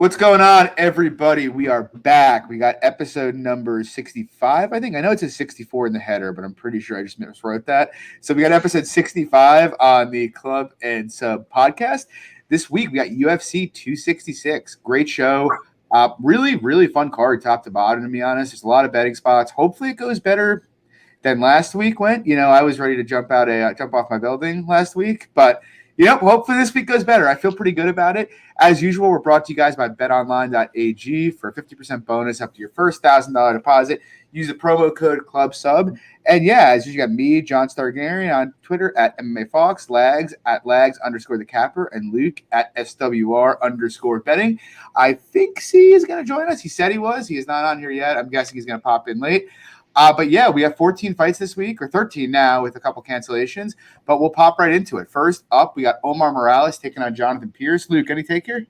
What's going on, everybody? We are back. We got episode number 65, I think. I know it says 64 in the header, but I'm pretty sure I just miswrote that. So we got episode 65 on the Club and Sub podcast. This week, we got UFC 266. Great show. Really, really fun card, top to bottom, to be honest. There's a lot of betting spots. Hopefully, it goes better than last week went. I was ready to jump off my building last week, but hopefully this week goes better. I feel pretty good about it. As usual, we're brought to you guys by betonline.ag for a 50% bonus up to your first $1,000 deposit. Use the promo code CLUBSUB. And as usual, you got me, John Stargarian, on Twitter at MMA Fox, Lags at Lags_the Capper, and Luke at SWR_betting. I think C is going to join us. He said he was. He is not on here yet. I'm guessing he's going to pop in late. But we have 14 fights this week, or 13 now with a couple cancellations, but we'll pop right into it. First up, we got Omar Morales taking on Jonathan Pierce. Luke, any take here?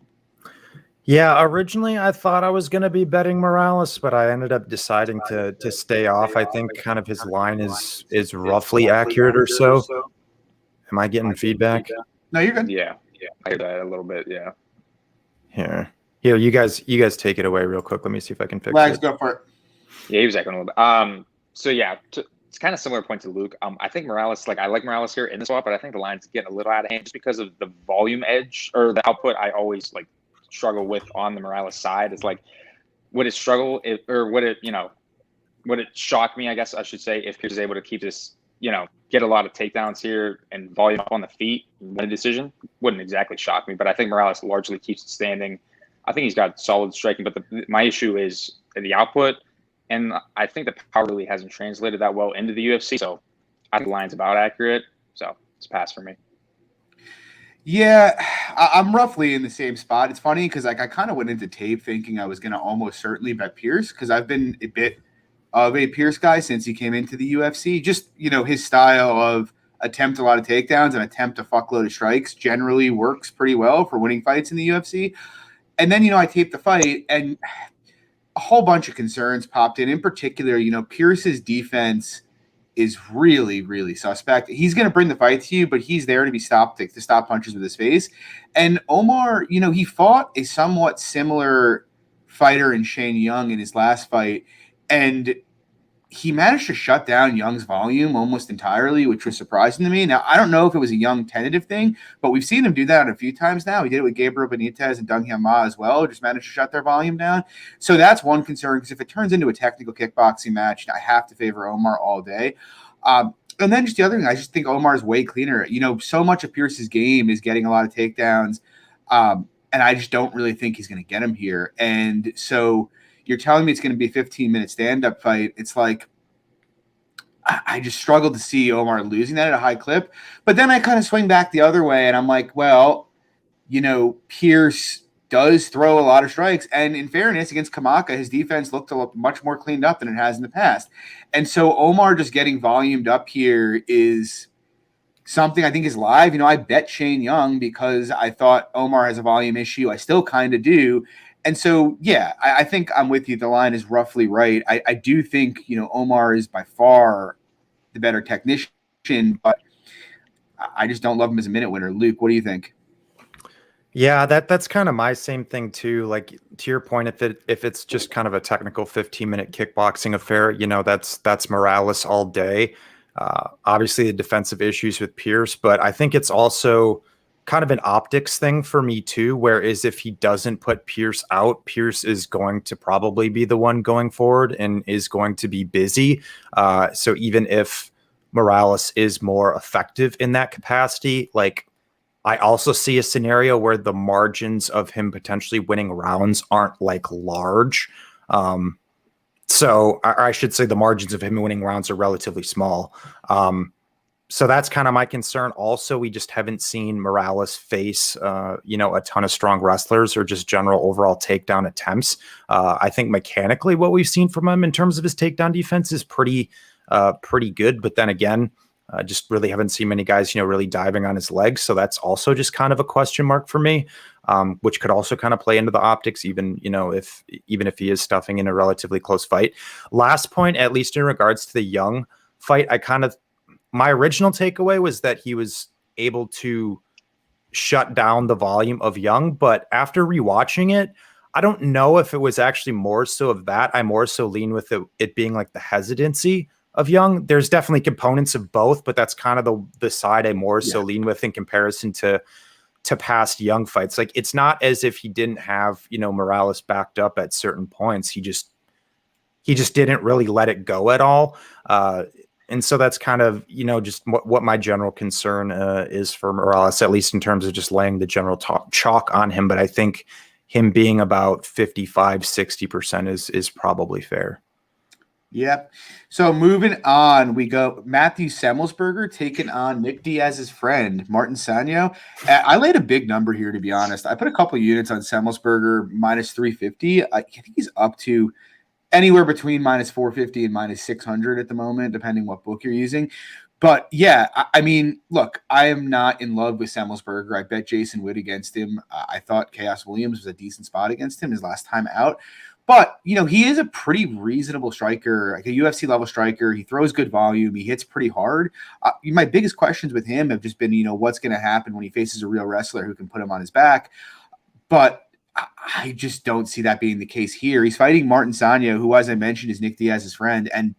Yeah, originally I thought I was going to be betting Morales, but I ended up deciding to stay off. I think kind of his line is roughly accurate or so. Am I getting feedback? No, you're good. Yeah, I heard that a little bit, yeah. Here, you guys take it away real quick. Let me see if I can fix Lags, it. go for it. Yeah, he was echoing a little bit. It's kind of similar point to Luke. I think Morales, I like Morales here in the spot, but I think the line's getting a little out of hand just because of the volume edge or the output I always struggle with on the Morales side. It's would it struggle would it shock me, I guess I should say, if Pierce is able to keep this, get a lot of takedowns here and volume up on the feet and win a decision? Wouldn't exactly shock me, but I think Morales largely keeps it standing. I think he's got solid striking, but my issue is the output. And I think the power really hasn't translated that well into the UFC. So I think the line's about accurate. So it's a pass for me. Yeah, I'm roughly in the same spot. It's funny because I kind of went into tape thinking I was going to almost certainly bet Pierce because I've been a bit of a Pierce guy since he came into the UFC. Just, his style of attempt a lot of takedowns and attempt a fuckload of strikes generally works pretty well for winning fights in the UFC. And then, I taped the fight and a whole bunch of concerns popped in. In particular, Pierce's defense is really, really suspect. He's going to bring the fight to you, but he's there to be stopped to stop punches with his face. And Omar, he fought a somewhat similar fighter in Shane Young in his last fight, and he managed to shut down Young's volume almost entirely, which was surprising to me. Now, I don't know if it was a Young tentative thing, but we've seen him do that a few times now. He did it with Gabriel Benitez and Dong Hyun Ma as well, just managed to shut their volume down. So that's one concern, because if it turns into a technical kickboxing match, I have to favor Omar all day. And then just the other thing, I just think Omar is way cleaner. So much of Pierce's game is getting a lot of takedowns, and I just don't really think he's going to get him here. And so you're telling me it's going to be a 15-minute stand-up fight. It's I just struggled to see Omar losing that at a high clip. But then I kind of swing back the other way, and I'm like, well, Pierce does throw a lot of strikes. And in fairness, against Kamaka, his defense looked much more cleaned up than it has in the past. And so Omar just getting volumed up here is something I think is live. I bet Shane Young because I thought Omar has a volume issue. I still kind of do. And so, I think I'm with you. The line is roughly right. I do think, Omar is by far the better technician, but I just don't love him as a minute winner. Luke, what do you think? Yeah, that's kind of my same thing too. To your point, if it's just kind of a technical 15-minute kickboxing affair, that's Morales all day. Obviously, the defensive issues with Pierce, but I think it's also kind of an optics thing for me too, whereas if he doesn't put Pierce out, Pierce is going to probably be the one going forward and is going to be busy. So even if Morales is more effective in that capacity, I also see a scenario where the margins of him potentially winning rounds aren't large. So I should say the margins of him winning rounds are relatively small. So that's kind of my concern. Also, we just haven't seen Morales face, a ton of strong wrestlers or just general overall takedown attempts. I think mechanically what we've seen from him in terms of his takedown defense is pretty good. But then again, just really haven't seen many guys, really diving on his legs. So that's also just kind of a question mark for me, which could also kind of play into the optics, even if he is stuffing in a relatively close fight. Last point, at least in regards to the Young fight, my original takeaway was that he was able to shut down the volume of Young, but after rewatching it, I don't know if it was actually more so of that. I more so lean with it being like the hesitancy of Young. There's definitely components of both, but that's kind of the side I more so lean with in comparison to past Young fights. Like, it's not as if he didn't have, Morales backed up at certain points. He just didn't really let it go at all. And so that's kind of, just what my general concern is for Morales, at least in terms of just laying the general chalk on him. But I think him being about 55-60% is probably fair. Yep. So moving on, we go Matthew Semmelsberger taking on Nick Diaz's friend, Martin Sanyo. I laid a big number here, to be honest. I put a couple units on Semmelsberger minus 350. I think he's up to anywhere between minus 450 and minus 600 at the moment, depending what book you're using. But yeah, I mean, look, I am not in love with Semmelsberger. I bet Jason Witt against him. I thought Chaos Williams was a decent spot against him his last time out. But, he is a pretty reasonable striker, like a UFC level striker. He throws good volume. He hits pretty hard. My biggest questions with him have just been, what's going to happen when he faces a real wrestler who can put him on his back. But I just don't see that being the case here. He's fighting Martin Sanyo, who, as I mentioned, is Nick Diaz's friend. And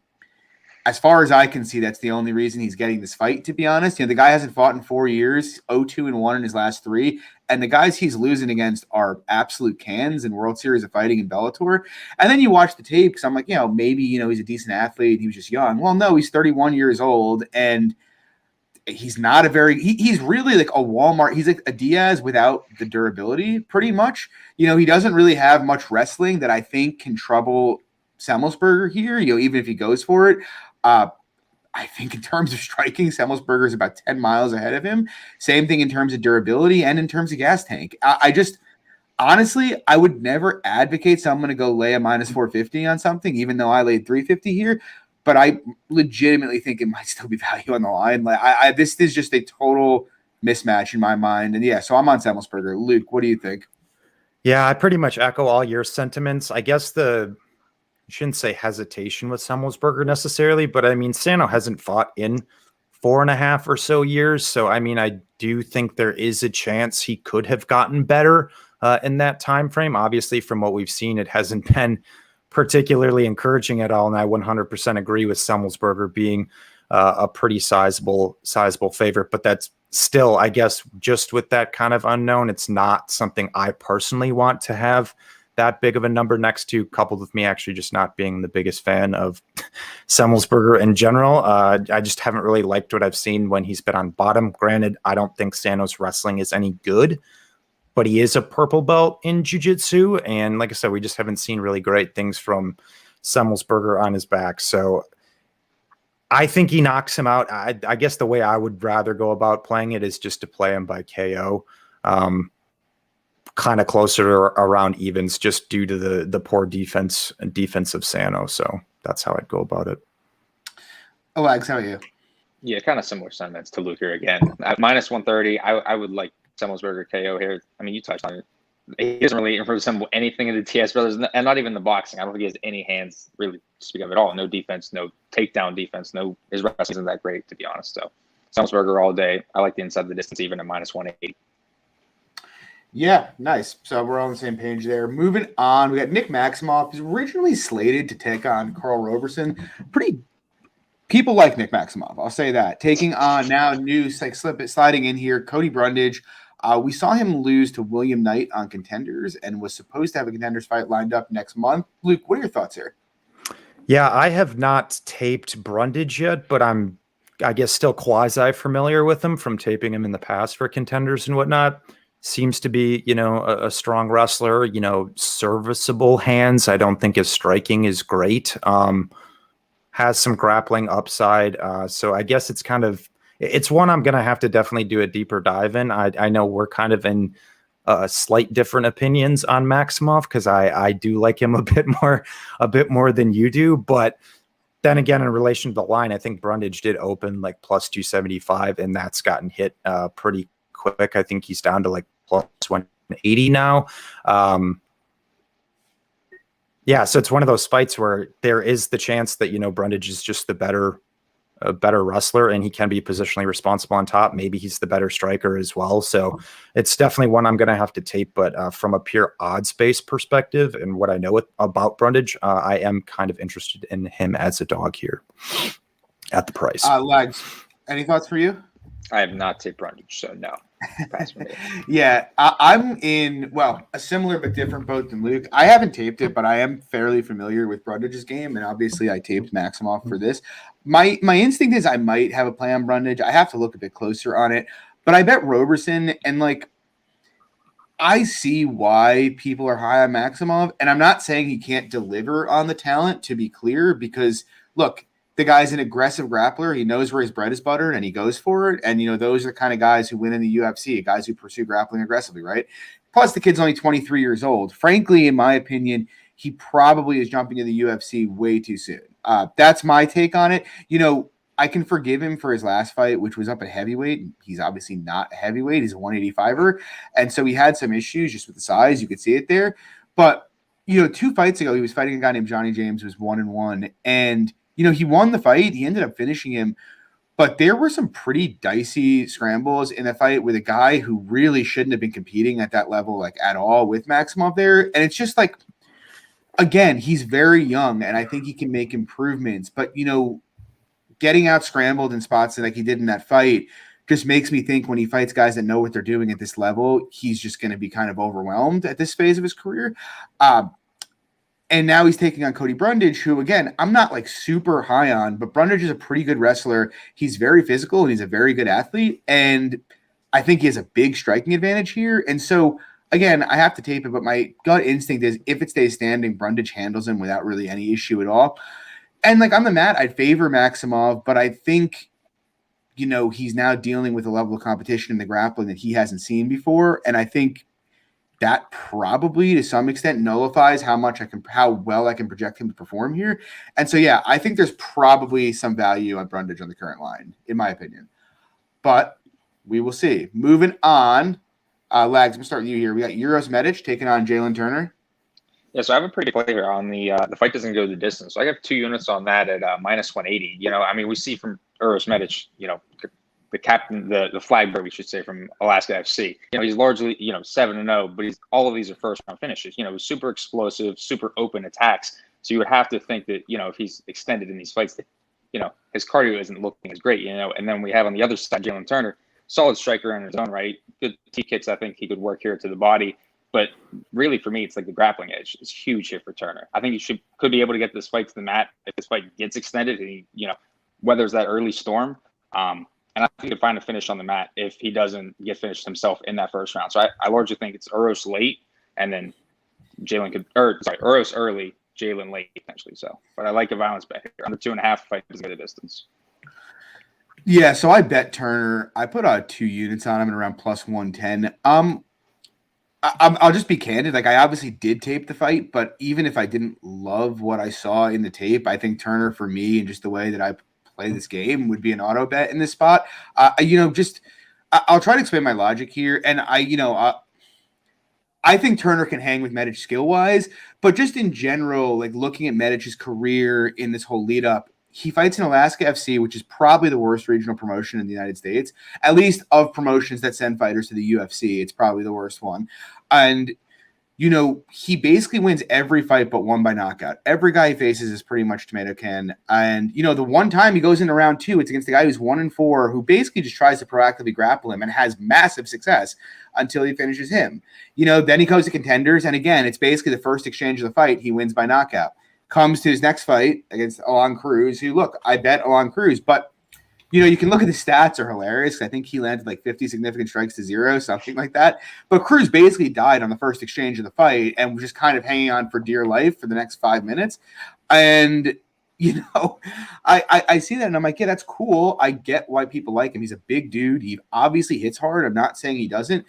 as far as I can see, that's the only reason he's getting this fight, to be honest. The guy hasn't fought in 4 years, 0-2-1 in his last 3. And the guys he's losing against are absolute cans in World Series of Fighting in Bellator. And then you watch the tape, because I'm like, maybe, he's a decent athlete. He was just young. Well, no, he's 31 years old, and he's not he's really like a Walmart. He's like a Diaz without the durability, pretty much. He doesn't really have much wrestling that I think can trouble Semmelsberger here, even if he goes for it. I think in terms of striking, Semmelsberger is about 10 miles ahead of him. Same thing in terms of durability and in terms of gas tank. I just, honestly, I would never advocate someone to go lay a minus 450 on something, even though I laid 350 here. But I legitimately think it might still be value on the line. Like, this is just a total mismatch in my mind. And yeah, so I'm on Semmelsberger. Luke, what do you think? Yeah, I pretty much echo all your sentiments. I guess shouldn't say hesitation with Semmelsberger necessarily, but I mean, Sano hasn't fought in 4.5 or so years. So, I mean, I do think there is a chance he could have gotten better in that time frame. Obviously, from what we've seen, it hasn't been particularly encouraging at all. And I 100% agree with Semmelsberger being a pretty sizable favorite, but that's still, I guess, just with that kind of unknown, it's not something I personally want to have that big of a number next to, coupled with me actually just not being the biggest fan of Semmelsberger in general. I just haven't really liked what I've seen when he's been on bottom. Granted, I don't think Sano's wrestling is any good, but he is a purple belt in jiu-jitsu. And like I said, we just haven't seen really great things from Semmelsberger on his back. So I think he knocks him out. I guess the way I would rather go about playing it is just to play him by KO. Kind of closer to around evens, just due to the poor defense of Sano. So that's how I'd go about it. Alex, how are you? Yeah, kind of similar sentiments to Luke here again. At minus 130, I would like Semmelsberger KO here. I mean, you touched on it. He doesn't really resemble anything in the TS brothers, and not even the boxing. I don't think he has any hands really to speak of at all. No defense, no takedown defense. His wrestling isn't that great, to be honest. So Semmelsberger all day. I like the inside of the distance, even at minus 180. Yeah, nice. So we're on the same page there. Moving on, we got Nick Maximoff. He's originally slated to take on Carl Roberson. People like Nick Maximoff, I'll say that. Taking on now sliding in here, Cody Brundage. We saw him lose to William Knight on Contenders and was supposed to have a Contenders fight lined up next month. Luke, what are your thoughts here? Yeah, I have not taped Brundage yet, but I guess, still quasi-familiar with him from taping him in the past for Contenders and whatnot. Seems to be, a strong wrestler, serviceable hands. I don't think his striking is great. Has some grappling upside. So I guess it's one I'm going to have to definitely do a deeper dive in. I know we're kind of in slight different opinions on Maximoff, because I do like him a bit more than you do. But then again, in relation to the line, I think Brundage did open like plus 275, and that's gotten hit pretty quick. I think he's down to like plus 180 now. Yeah, so it's one of those fights where there is the chance that, Brundage is just the better a better wrestler, and he can be positionally responsible on top. Maybe he's the better striker as well. So it's definitely one I'm going to have to tape. But from a pure odds-based perspective and what I know about Brundage, I am kind of interested in him as a dog here at the price. Legs, any thoughts for you? I have not taped Brundage, so no. Yeah, I'm in, well, a similar but different boat than Luke. I haven't taped it, but I am fairly familiar with Brundage's game, and obviously I taped Maximov for this. My instinct is I might have a play on Brundage. I have to look a bit closer on it, but I bet Roberson, and like, I see why people are high on Maximov, and I'm not saying he can't deliver on the talent, to be clear, because look, the guy's an aggressive grappler. He knows where his bread is buttered, and he goes for it. And, you know, those are the kind of guys who win in the UFC, guys who pursue grappling aggressively, right? Plus, the kid's only 23 years old. Frankly, in my opinion, he probably is jumping to the UFC way too soon. That's my take on it. You know, I can forgive him for his last fight, which was up at heavyweight. He's obviously not a heavyweight. He's a 185er. And so he had some issues just with the size. You could see it there. But, you know, 2 fights ago, he was fighting a guy named Johnny James, who was 1-1. And you know, he won the fight. He ended up finishing him. But there were some pretty dicey scrambles in the fight with a guy who really shouldn't have been competing at that level, like, at all with Maximov there. And it's just like, again, he's very young, and I think he can make improvements. But, you know, getting out scrambled in spots like he did in that fight just makes me think when he fights guys that know what they're doing at this level, he's just going to be kind of overwhelmed at this phase of his career. And now he's taking on Cody Brundage, who, again, I'm not like super high on, but Brundage is a pretty good wrestler. He's very physical and he's a very good athlete. And I think he has a big striking advantage here. And so, again, I have to tape it, but my gut instinct is if it stays standing, Brundage handles him without really any issue at all. And like on the mat, I'd favor Maximov, but I think, you know, he's now dealing with a level of competition in the grappling that he hasn't seen before. And I think that probably to some extent nullifies how well I can project him to perform here. And so, yeah, I think there's probably some value on Brundage on the current line, in my opinion. But we will see. Moving on, Lags, I'm going to start with you here. We got Uros Medic taking on Jalen Turner. Yeah, so I have a pretty play here on the fight doesn't go the distance. So I have 2 units on that at minus 180. You know, I mean, we see from Uros Medic, you know, the captain, the flag bearer, we should say, from Alaska FC. You know, he's largely, you know, 7-0, but all of these are first round finishes. You know, super explosive, super open attacks. So you would have to think that, you know, if he's extended in these fights, that, you know, his cardio isn't looking as great, you know. And then we have on the other side, Jalen Turner, solid striker in his own right. Good T kicks. I think he could work here to the body. But really, for me, it's like the grappling edge is huge here for Turner. I think he could be able to get this fight to the mat if this fight gets extended and he, you know, weathers that early storm. And I think he could find a finish on the mat if he doesn't get finished himself in that first round. So I largely think it's Uros late and then Uros early, Jalen late potentially. So, but I like a violence bet here. Under 2.5 fight doesn't get a distance. Yeah, so I bet Turner. I put 2 units on him at around plus 110. I'll just be candid. Like, I obviously did tape the fight, but even if I didn't love what I saw in the tape, I think Turner, for me, and just the way that I play this game, would be an auto bet in this spot. You know, I'll try to explain my logic here. And I think Turner can hang with Medic skill wise, but just in general, like looking at Medic's career in this whole lead up, he fights in Alaska FC, which is probably the worst regional promotion in the United States, at least of promotions that send fighters to the UFC. It's probably the worst one. And, you know, he basically wins every fight but one by knockout. Every guy he faces is pretty much tomato can. And, you know, the one time he goes into round 2, it's against a guy who's 1-4, who basically just tries to proactively grapple him and has massive success until he finishes him. You know, then he goes to contenders. And again, it's basically the first exchange of the fight. He wins by knockout. Comes to his next fight against Alon Cruz, who, look, I bet Alon Cruz, but, you know, you can look at the stats are hilarious. I think he landed like 50 significant strikes to 0, something like that. But Cruz basically died on the first exchange of the fight and was just kind of hanging on for dear life for the next 5 minutes. And, you know, I see that and I'm like, yeah, that's cool. I get why people like him. He's a big dude. He obviously hits hard. I'm not saying he doesn't.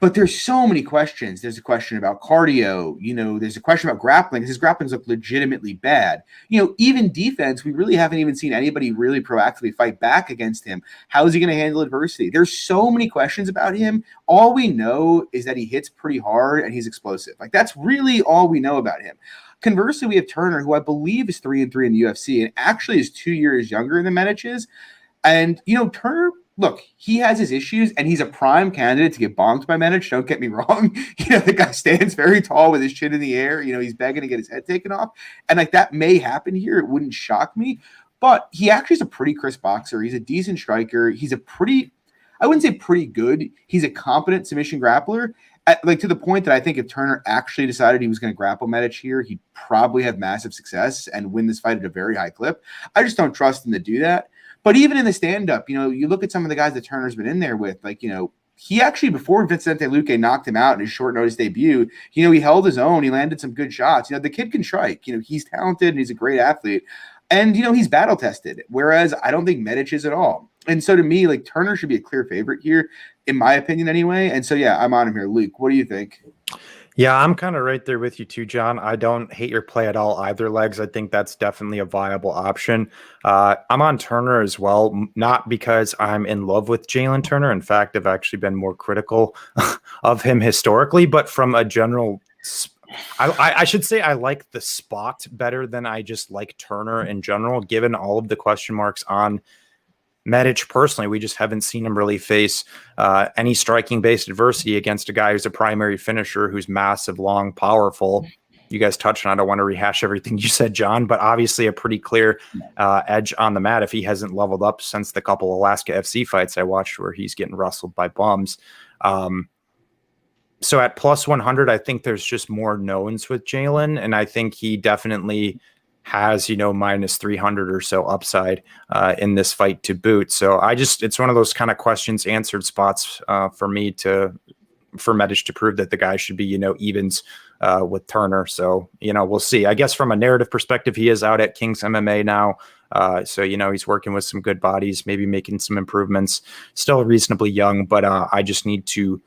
But there's so many questions. There's a question about cardio. There's a question about grappling. His grapplings look legitimately bad. Even defense, we really haven't even seen anybody really proactively fight back against him. How is he going to handle adversity? There's so many questions about him. All we know is that he hits pretty hard and he's explosive. Like, that's really all we know about him. Conversely, we have Turner, who I believe is 3-3 in the UFC and actually is 2 years younger than Medic is. And, Turner, look, he has his issues, and he's a prime candidate to get bonked by Medic. Don't get me wrong. The guy stands very tall with his chin in the air. He's begging to get his head taken off. And, that may happen here. It wouldn't shock me. But he actually is a pretty crisp boxer. He's a decent striker. He's I wouldn't say pretty good. He's a competent submission grappler. To the point that I think if Turner actually decided he was going to grapple Medic here, he'd probably have massive success and win this fight at a very high clip. I just don't trust him to do that. But even in the stand-up, you look at some of the guys that Turner's been in there with, he actually, before Vicente Luque knocked him out in his short notice debut, he held his own. He landed some good shots. The kid can strike. He's talented and he's a great athlete. And, he's battle-tested, whereas I don't think Medic is at all. And so to me, Turner should be a clear favorite here, in my opinion anyway. And so, yeah, I'm on him here. Luke, what do you think? Yeah, I'm kind of right there with you too, John. I don't hate your play at all either legs. I think that's definitely a viable option. I'm on Turner as well, not because I'm in love with Jalen Turner. In fact, I've actually been more critical of him historically, but from a general I should say I like the spot better than I just like Turner in general, given all of the question marks on Medic personally. We just haven't seen him really face any striking-based adversity against a guy who's a primary finisher, who's massive, long, powerful. You guys touched on, I don't want to rehash everything you said, John, but obviously a pretty clear edge on the mat if he hasn't leveled up since the couple Alaska FC fights I watched where he's getting wrestled by bums. So at plus 100, I think there's just more knowns with Jalen, and I think he definitely has, minus 300 or so upside in this fight to boot. So it's one of those kind of questions answered spots for Medic to prove that the guy should be, evens with Turner. So, we'll see. I guess from a narrative perspective, he is out at King's MMA now. So, he's working with some good bodies, maybe making some improvements, still reasonably young, but I just need to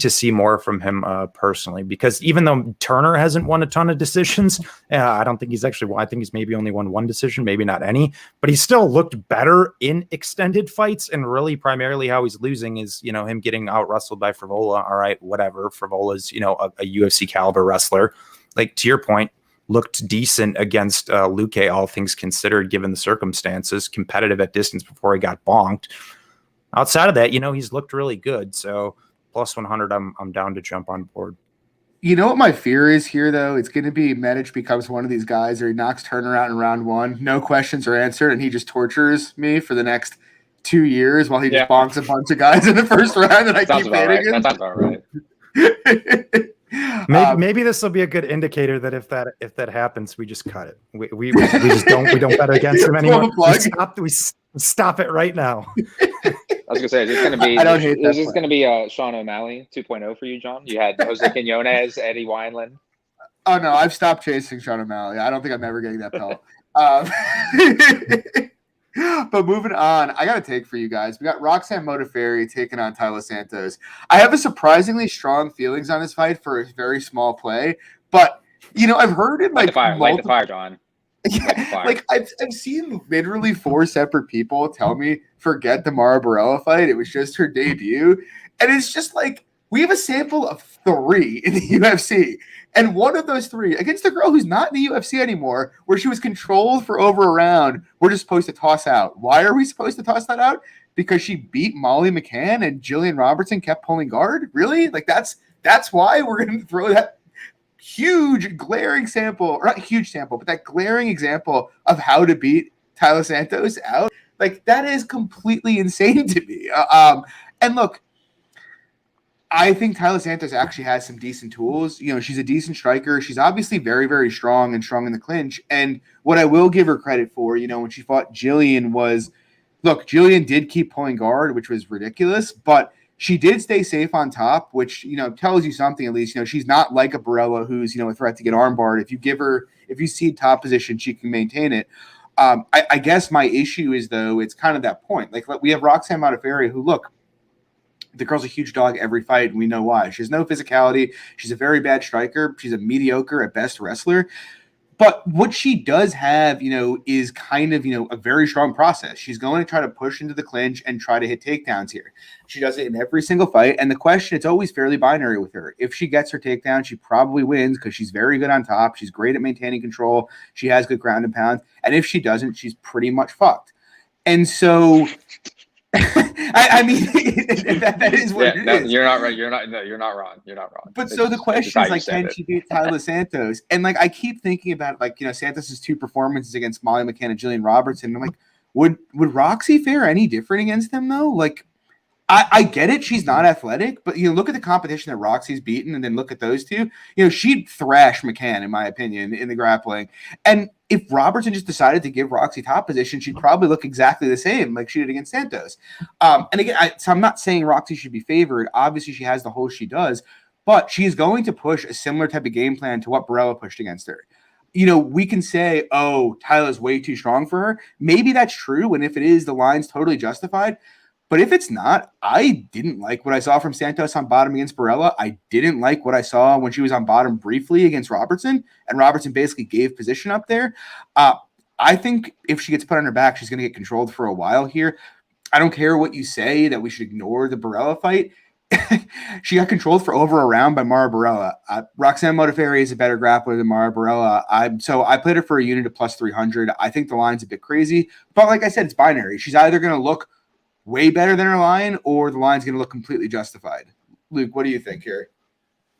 see more from him personally, because even though Turner hasn't won a ton of decisions, I don't think he's actually won. I think he's maybe only won one decision, maybe not any, but he still looked better in extended fights. And really primarily how he's losing is, him getting out wrestled by Frivola. All right, whatever. Frivola's, a UFC caliber wrestler. Like, to your point, looked decent against Luque, all things considered, given the circumstances, competitive at distance before he got bonked. Outside of that, he's looked really good. So plus 100, I'm down to jump on board. You know what my fear is here, though? It's going to be Medic becomes one of these guys where he knocks Turner out in round one, no questions are answered, and he just tortures me for the next 2 years while he just bonks a bunch of guys in the first round, and I keep hitting him. That sounds about right. Maybe this will be a good indicator that if that happens, we just cut it. We just don't bet against him anymore. We stop it right now. I was gonna say, is this gonna be? I don't hate that. Is this gonna be Sean O'Malley 2.0 for you, John? You had Jose Quinones, Eddie Wineland. Oh no, I've stopped chasing Sean O'Malley. I don't think I'm ever getting that belt. But moving on, I got a take for you guys. We got Roxanne Modafferi taking on Tyler Santos. I have a surprisingly strong feelings on this fight for a very small play, but I've heard it light the fire, John. Yeah, I've seen literally 4 separate people tell me forget the Mara Borella fight. It was just her debut, and it's just we have a sample of 3 in the UFC, and one of those 3 against a girl who's not in the UFC anymore, where she was controlled for over a round. We're just supposed to toss out. Why are we supposed to toss that out? Because she beat Molly McCann and Jillian Robertson kept pulling guard. Really? That's why we're going to throw that huge glaring sample, or not huge sample, but that glaring example of how to beat Tyler Santos out. That is completely insane to me. And look, I think Tyler Santos actually has some decent tools. She's a decent striker. She's obviously very, very strong and strong in the clinch. And what I will give her credit for, when she fought Jillian was, look, Jillian did keep pulling guard, which was ridiculous, but she did stay safe on top, which, tells you something at least. She's not like a Borella who's, a threat to get armbarred. If you see top position, she can maintain it. I guess my issue is, though, it's kind of that point. We have Roxanne Modafferi who, look, The girl's a huge dog every fight, and we know why. She has no physicality. She's a very bad striker. She's a mediocre at best wrestler. But what she does have, is kind of, a very strong process. She's going to try to push into the clinch and try to hit takedowns here. She does it in every single fight. And the question, it's always fairly binary with her. If she gets her takedown, she probably wins because she's very good on top. She's great at maintaining control. She has good ground and pound. And if she doesn't, she's pretty much fucked. And so... I mean, that is what it is. You're not right. You're not wrong. You're not wrong. But so the question is, like, can she beat Tyler Santos? And, like, I keep thinking about, like, Santos's 2 performances against Molly McCann and Jillian Robertson. And I'm like, would Roxy fare any different against them, though? Like, I get it. She's not athletic, but, look at the competition that Roxy's beaten and then look at those two. She'd thrash McCann, in my opinion, in the grappling. And if Robertson just decided to give Roxy top position, she'd probably look exactly the same like she did against Santos. And again, so I'm not saying Roxy should be favored. Obviously, she has the hold she does, but she's going to push a similar type of game plan to what Barella pushed against her. We can say, oh, Tyler's way too strong for her. Maybe that's true, and if it is, the line's totally justified. But if it's not, I didn't like what I saw from Santos on bottom against Barella. I didn't like what I saw when she was on bottom briefly against Robertson, and Robertson basically gave position up there. I think if she gets put on her back, she's going to get controlled for a while here. I don't care what you say that we should ignore the Barella fight. She got controlled for over a round by Mara Barella. Roxanne Modafferi is a better grappler than Mara Barella. So I played her for a unit of plus 300. I think the line's a bit crazy. But like I said, it's binary. She's either going to look way better than her line, or the line's going to look completely justified. Luke, what do you think here?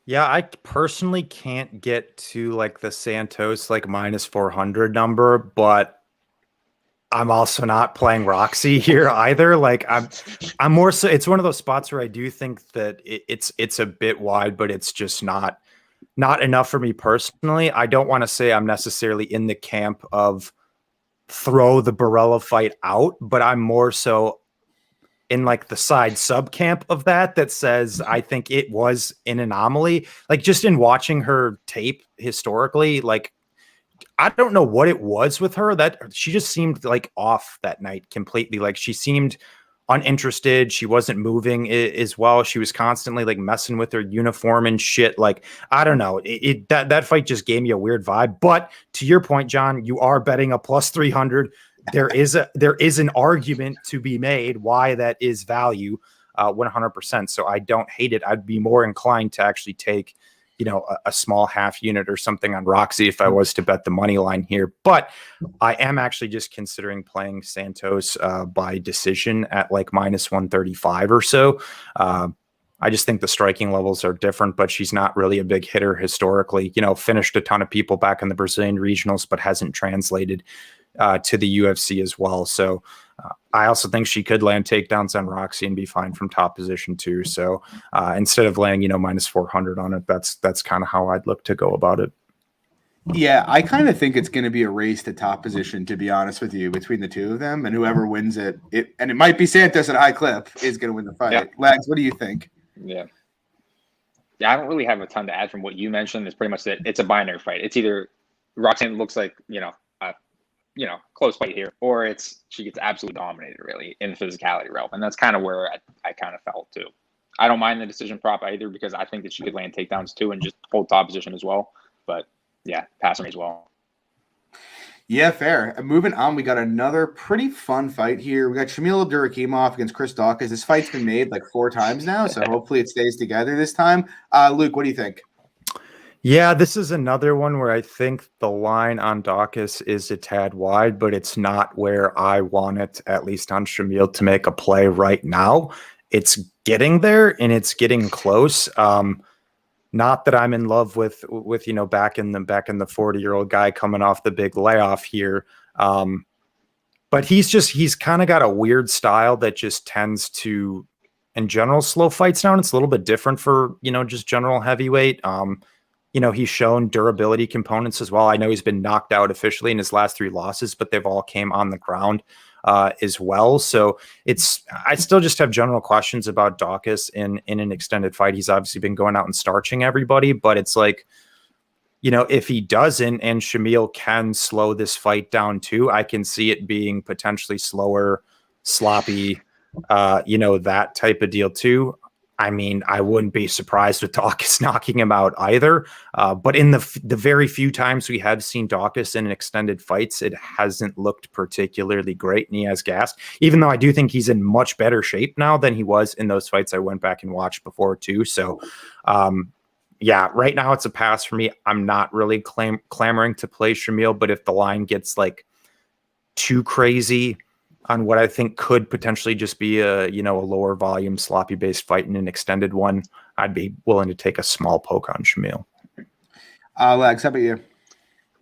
Yeah, I personally can't get to like the Santos like minus 400 number, but I'm also not playing Roxy here either. Like I'm more so. It's one of those spots where I do think that it's a bit wide, but it's just not enough for me personally. I don't want to say I'm necessarily in the camp of throw the Barella fight out, but I'm more so in like the side sub camp of that says I think it was an anomaly. Like just in watching her tape historically, like I don't know what it was with her that she just seemed like off that night completely. Like she seemed uninterested. She wasn't moving as well. She was constantly like messing with her uniform and shit. Like, I don't know. That fight just gave me a weird vibe. But to your point, John, you are betting a plus 300. There is an argument to be made why that is value 100%. So I don't hate it. I'd be more inclined to actually take, a small half unit or something on Roxy if I was to bet the money line here. But I am actually just considering playing Santos by decision at like minus 135 or so. I just think the striking levels are different, but she's not really a big hitter historically. Finished a ton of people back in the Brazilian regionals, but hasn't translated to the UFC as well. So I also think she could land takedowns on Roxy and be fine from top position too. So instead of laying, minus 400 on it, that's kind of how I'd look to go about it. Yeah, I kind of think it's going to be a race to top position, to be honest with you, between the two of them, and whoever wins it might be Santos at a high clip, is going to win the fight. Yeah. Lags, what do you think? Yeah, I don't really have a ton to add from what you mentioned. It's pretty much that it's a binary fight. It's either Roxanne looks like, close fight here, or she gets absolutely dominated really in the physicality realm. And that's kind of where I kind of felt too. I don't mind the decision prop either because I think that she could land takedowns too and just hold top position as well. But yeah, pass me as well. Yeah, fair. And moving on, we got another pretty fun fight here. We got Shamil Abdurakhimov against Chris Daukaus. This fight's been made like 4 times now, so hopefully it stays together this time. Luke, what do you think? Yeah, this is another one where I think the line on Daukaus is a tad wide, but it's not where I want it, at least on Shamil, to make a play right now. It's getting there and it's getting close. Not that I'm in love with back in the 40-year-old guy coming off the big layoff here. But he's kind of got a weird style that just tends to, in general, slow fights down. It's a little bit different for, just general heavyweight. He's shown durability components as well. I know he's been knocked out officially in his last 3 losses, but they've all came on the ground as well. So I still just have general questions about Daukaus in an extended fight. He's obviously been going out and starching everybody, but it's like, if he doesn't and Shamil can slow this fight down too, I can see it being potentially slower, sloppy, that type of deal too. I mean, I wouldn't be surprised with Dawkins knocking him out either. But in the very few times we have seen Dawkins in extended fights, it hasn't looked particularly great, and he has gassed. Even though I do think he's in much better shape now than he was in those fights I went back and watched before too. So, yeah, right now it's a pass for me. I'm not really clamoring to play Shamil, but if the line gets like too crazy on what I think could potentially just be a lower volume sloppy based fight in an extended one, I'd be willing to take a small poke on Shamil. Lex, how about you?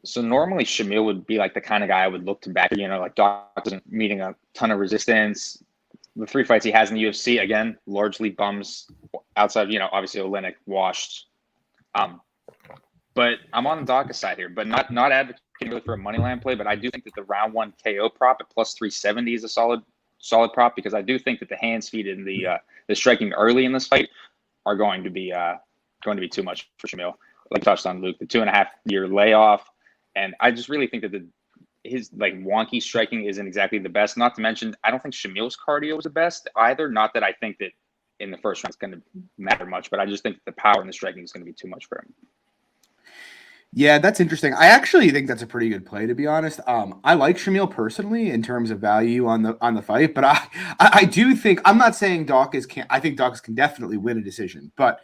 So normally Shamil would be like the kind of guy I would look to back, like Doc isn't meeting a ton of resistance. The 3 fights he has in the UFC, again, largely bums outside, obviously Oleinik washed. But I'm on the Dawkins side here, but not advocating really for a money line play. But I do think that the round 1 KO prop at plus 370 is a solid prop, because I do think that the hands, feet, and the striking early in this fight are going to be too much for Shamil. Like touched on, Luke, the 2.5-year layoff, and I just really think that his like wonky striking isn't exactly the best. Not to mention, I don't think Shamil's cardio is the best either. Not that I think that in the first round it's going to matter much, but I just think the power in the striking is going to be too much for him. Yeah, that's interesting. I actually think that's a pretty good play, to be honest. I like Shamil personally in terms of value on the fight, but I do think, I'm not saying Dawkins can't. I think Dawkins can definitely win a decision, but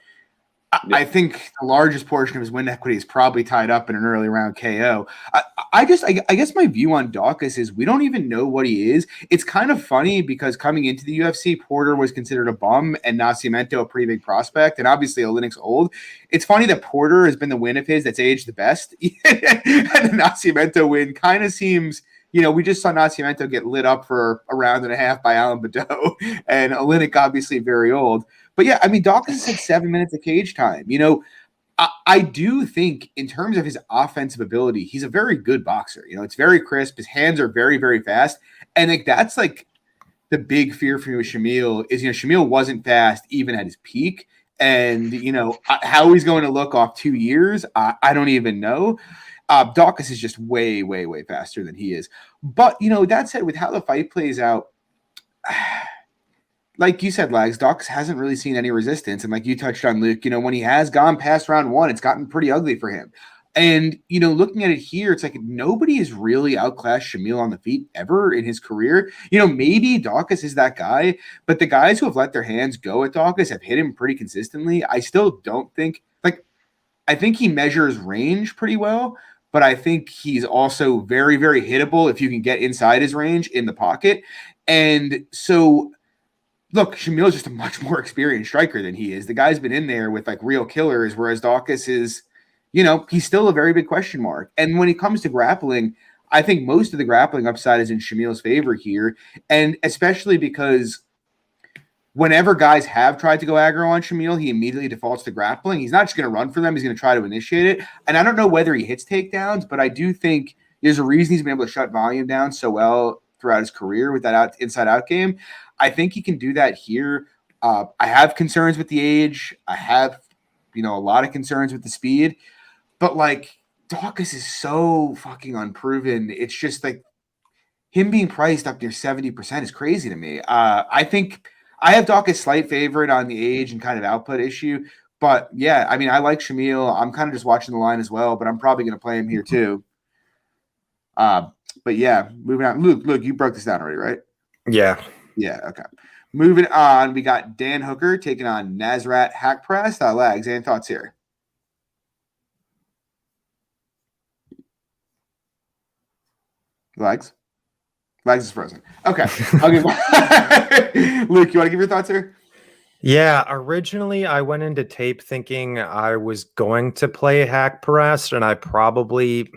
I think the largest portion of his win equity is probably tied up in an early round KO. I guess my view on Dawkins is we don't even know what he is. It's kind of funny because coming into the UFC, Porter was considered a bum and Nascimento a pretty big prospect, and obviously Oleinik's old. It's funny that Porter has been the win of his that's aged the best, and the Nascimento win kind of seems. We just saw Nascimento get lit up for a round and a half by Alan Badeau, and Oleinik obviously very old. But yeah, I mean, Dawkins had 7 minutes of cage time. I do think in terms of his offensive ability, he's a very good boxer. It's very crisp. His hands are very, very fast. And like that's like the big fear for me with Shamil is, Shamil wasn't fast even at his peak. And, how he's going to look off 2 years, I don't even know. Dawkins is just way, way, way faster than he is. But, that said, with how the fight plays out, like you said, Lags, Dawkins hasn't really seen any resistance. And like you touched on, Luke, when he has gone past round 1, it's gotten pretty ugly for him. And, looking at it here, it's like nobody has really outclassed Shamil on the feet ever in his career. Maybe Dawkins is that guy, but the guys who have let their hands go at Dawkins have hit him pretty consistently. I still don't think, I think he measures range pretty well, but I think he's also very, very hittable if you can get inside his range in the pocket. And so, look, Shamil is just a much more experienced striker than he is. The guy's been in there with real killers, whereas Dawkins is, he's still a very big question mark. And when it comes to grappling, I think most of the grappling upside is in Shamil's favor here. And especially because whenever guys have tried to go aggro on Shamil, he immediately defaults to grappling. He's not just going to run for them. He's going to try to initiate it. And I don't know whether he hits takedowns, but I do think there's a reason he's been able to shut volume down so well throughout his career with that inside-out game. I think he can do that here. I have concerns with the age. I have, a lot of concerns with the speed. But, Dawkins is so fucking unproven. It's just, him being priced up near 70% is crazy to me. I think I have Dawkins slight favorite on the age and kind of output issue. But, yeah, I mean, I like Shamil. I'm kind of just watching the line as well, but I'm probably going to play him here too. But, yeah, moving on. Luke, you broke this down already, right? Yeah. Yeah, okay. Moving on, we got Dan Hooker taking on Nasrat Hakparast. Lags, any thoughts here? Lags is frozen. Okay. I'll give Luke, you want to give your thoughts here? Yeah, originally I went into tape thinking I was going to play Hakparast, and I probably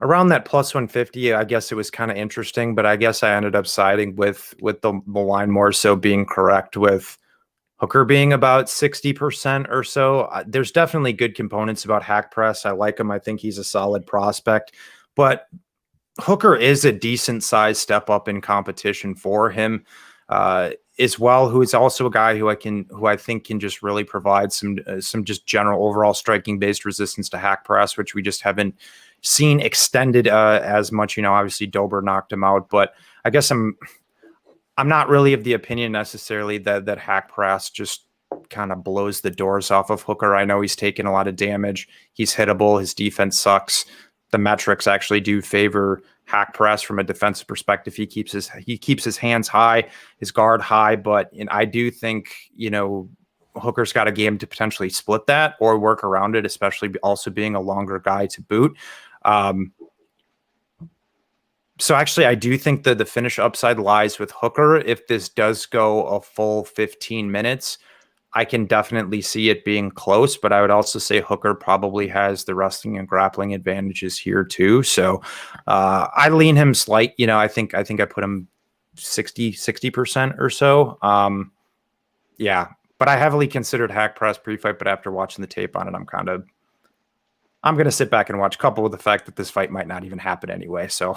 around that plus 150, I guess it was kind of interesting, but I guess I ended up siding with the line more so being correct, with Hooker being about 60% or so. There's definitely good components about Hakparast. I like him. I think he's a solid prospect, but Hooker is a decent size step up in competition for him as well, who is also a guy who I think can just really provide some just general overall striking based resistance to Hakparast, which we just haven't seen extended as much. Obviously Dober knocked him out, but I guess I'm not really of the opinion necessarily that Hakparast just kind of blows the doors off of Hooker. I know he's taken a lot of damage. He's hittable. His defense sucks. The metrics actually do favor Hack Press from a defensive perspective. He keeps his hands high, his guard high, but I do think, Hooker's got a game to potentially split that or work around it, especially also being a longer guy to boot. So actually, I do think that the finish upside lies with Hooker. If this does go a full 15 minutes, I can definitely see it being close, but I would also say Hooker probably has the wrestling and grappling advantages here too. So I lean him slight. I think I put him 60% or so. Yeah, but I heavily considered Hack Press pre-fight, but after watching the tape on it, I'm going to sit back and watch, coupled with the fact that this fight might not even happen anyway. So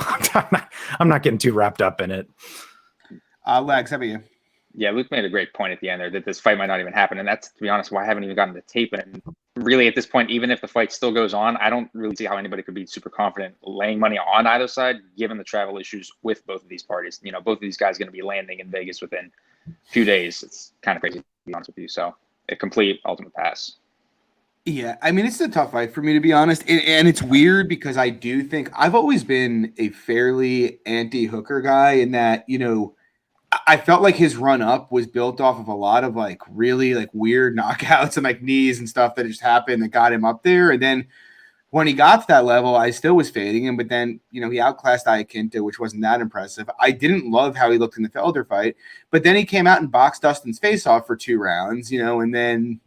I'm not getting too wrapped up in it. Legs, how about you? Yeah, Luke made a great point at the end there that this fight might not even happen. And that's, to be honest, why I haven't even gotten the tape. And really, at this point, even if the fight still goes on, I don't really see how anybody could be super confident laying money on either side, given the travel issues with both of these parties. Both of these guys are going to be landing in Vegas within a few days. It's kind of crazy, to be honest with you. So a complete ultimate pass. Yeah, I mean, it's a tough fight for me, to be honest. And it's weird because I do think I've always been a fairly anti-Hooker guy in that, I felt like his run up was built off of a lot of really weird knockouts and knees and stuff that just happened that got him up there. And then when he got to that level, I still was fading him. But then, he outclassed Iaquinta, which wasn't that impressive. I didn't love how he looked in the Felder fight. But then he came out and boxed Dustin's face off for 2 rounds, and then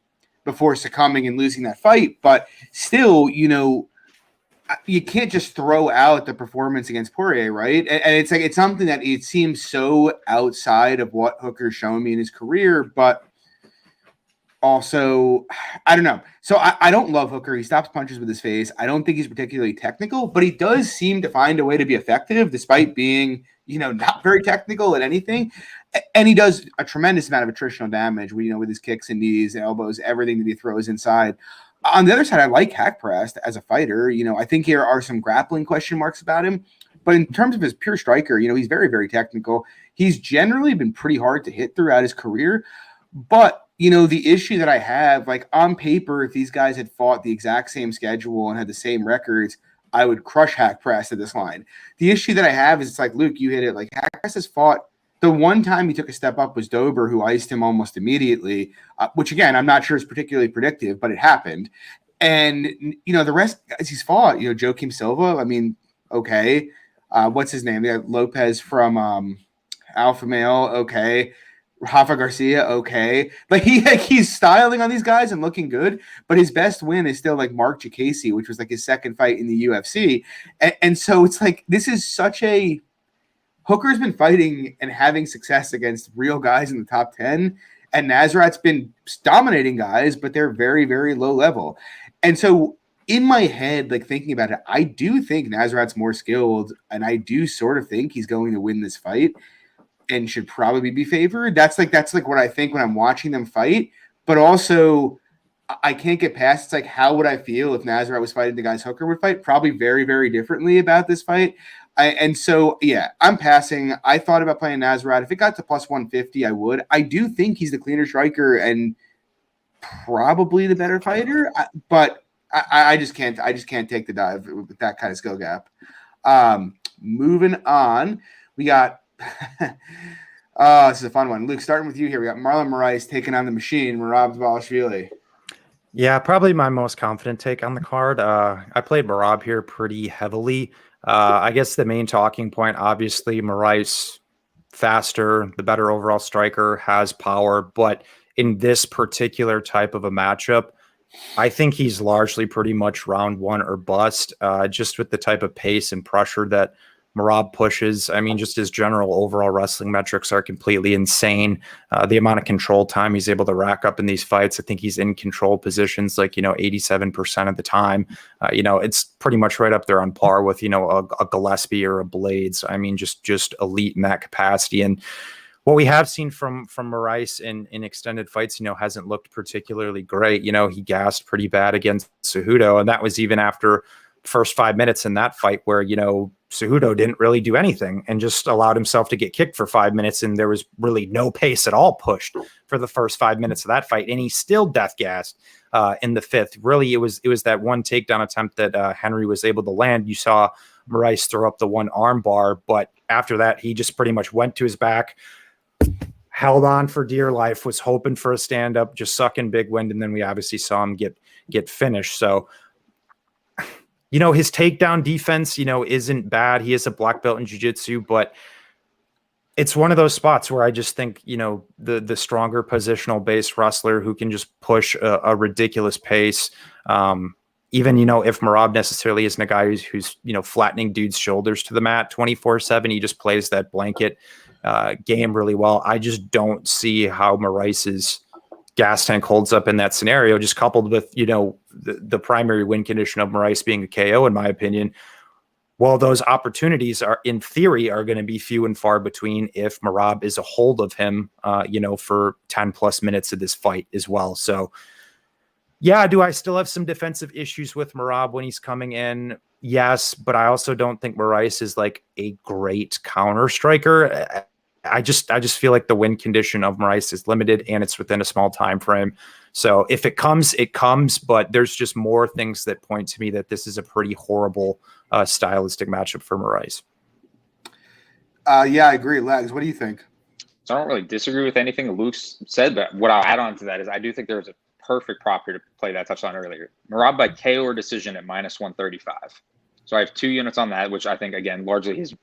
before succumbing and losing that fight. But still, you can't just throw out the performance against Poirier, right? And it's something that it seems so outside of what Hooker's shown me in his career, but also, I don't know. So I don't love Hooker. He stops punches with his face. I don't think he's particularly technical, but he does seem to find a way to be effective despite being, not very technical at anything. And he does a tremendous amount of attritional damage, with his kicks and knees, elbows, everything that he throws inside. On the other side, I like Hack Press as a fighter. I think here are some grappling question marks about him. But in terms of his pure striker, he's very, very technical. He's generally been pretty hard to hit throughout his career. But, the issue that I have, on paper, if these guys had fought the exact same schedule and had the same records, I would crush Hack Press at this line. The issue that I have is it's Luke, you hit it. Hack Press has fought. The one time he took a step up was Dober, who iced him almost immediately, which, again, I'm not sure is particularly predictive, but it happened. And, the rest guys he's fought, Joaquim Silva, I mean, okay. What's his name? Lopez from Alpha Male, okay. Rafa Garcia, okay. He's styling on these guys and looking good, but his best win is still Mark Jacasey, which was his second fight in the UFC. And so it's this is such a – Hooker's been fighting and having success against real guys in the top 10, and Nasrat's been dominating guys, but they're very, very low level. And so in my head, thinking about it, I do think Nasrat's more skilled, and I do sort of think he's going to win this fight and should probably be favored. That's what I think when I'm watching them fight, but also I can't get past how would I feel if Nasrat was fighting the guys Hooker would fight? Probably very, very differently about this fight. And so, yeah, I'm passing. I thought about playing Nasrat. If it got to plus 150, I would. I do think he's the cleaner striker and probably the better fighter, but I just can't take the dive with that kind of skill gap. Moving on, we got this is a fun one. Luke, starting with you here. We got Marlon Morris taking on the machine, Merab Dvalishvili. Yeah, probably my most confident take on the card. I played Merab here pretty heavily. I guess the main talking point, obviously, Morris faster, the better overall striker, has power. But in this particular type of a matchup, I think he's largely pretty much round 1 or bust, just with the type of pace and pressure that Merab pushes. I mean, just his general overall wrestling metrics are completely insane. The amount of control time he's able to rack up in these fights, I think he's in control positions 87% of the time. It's pretty much right up there on par with, a Gillespie or a Blades. I mean, just elite in that capacity. And what we have seen from Morris in extended fights, hasn't looked particularly great. He gassed pretty bad against Cejudo, and that was even after first 5 minutes in that fight where, Cejudo didn't really do anything and just allowed himself to get kicked for 5 minutes. And there was really no pace at all pushed for the first 5 minutes of that fight. And he still death gassed in the fifth. Really, it was that one takedown attempt that Henry was able to land. You saw Moraes throw up the one arm bar, but after that, he just pretty much went to his back, held on for dear life, was hoping for a stand up, just sucking big wind. And then we obviously saw him get finished. So, his takedown defense, isn't bad. He is a black belt in jiu-jitsu, but it's one of those spots where I just think, the stronger positional based wrestler who can just push a ridiculous pace. Even, if Merab necessarily isn't a guy who's flattening dudes' shoulders to the mat 24/7, he just plays that blanket game really well. I just don't see how Moraes's gas tank holds up in that scenario, just coupled with, the primary win condition of Moraes being a KO, in my opinion. Well, those opportunities in theory are going to be few and far between if Merab is a hold of him, for 10 plus minutes of this fight as well. So yeah, do I still have some defensive issues with Merab when he's coming in? Yes, but I also don't think Moraes is like a great counter striker. I just feel like the win condition of Moraes is limited and it's within a small time frame. So if it comes, it comes, but there's just more things that point to me that this is a pretty horrible stylistic matchup for Moraes. Yeah, I agree. Lags, what do you think? So I don't really disagree with anything that Luke said, but what I'll add on to that is I do think there's a perfect prop here to play that I touched on earlier. Merab by KO or decision at -135. So I have 2 units on that, which I think, again, largely his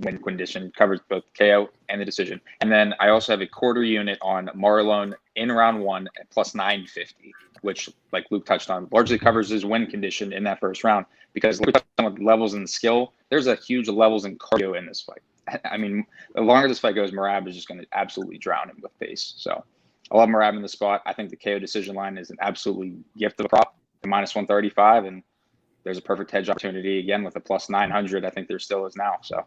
win condition covers both KO and the decision. And then I also have a quarter unit on Marlon in round 1 at +950, which, like Luke touched on, largely covers his win condition in that first round. Because Luke touched on with levels in skill, there's a huge levels in cardio in this fight. I mean, the longer this fight goes, Merab is just going to absolutely drown him with pace. So I love Merab in the spot. I think the KO decision line is an absolutely gift of a prop to -135, and there's a perfect hedge opportunity again with a +900. I think there still is now. So.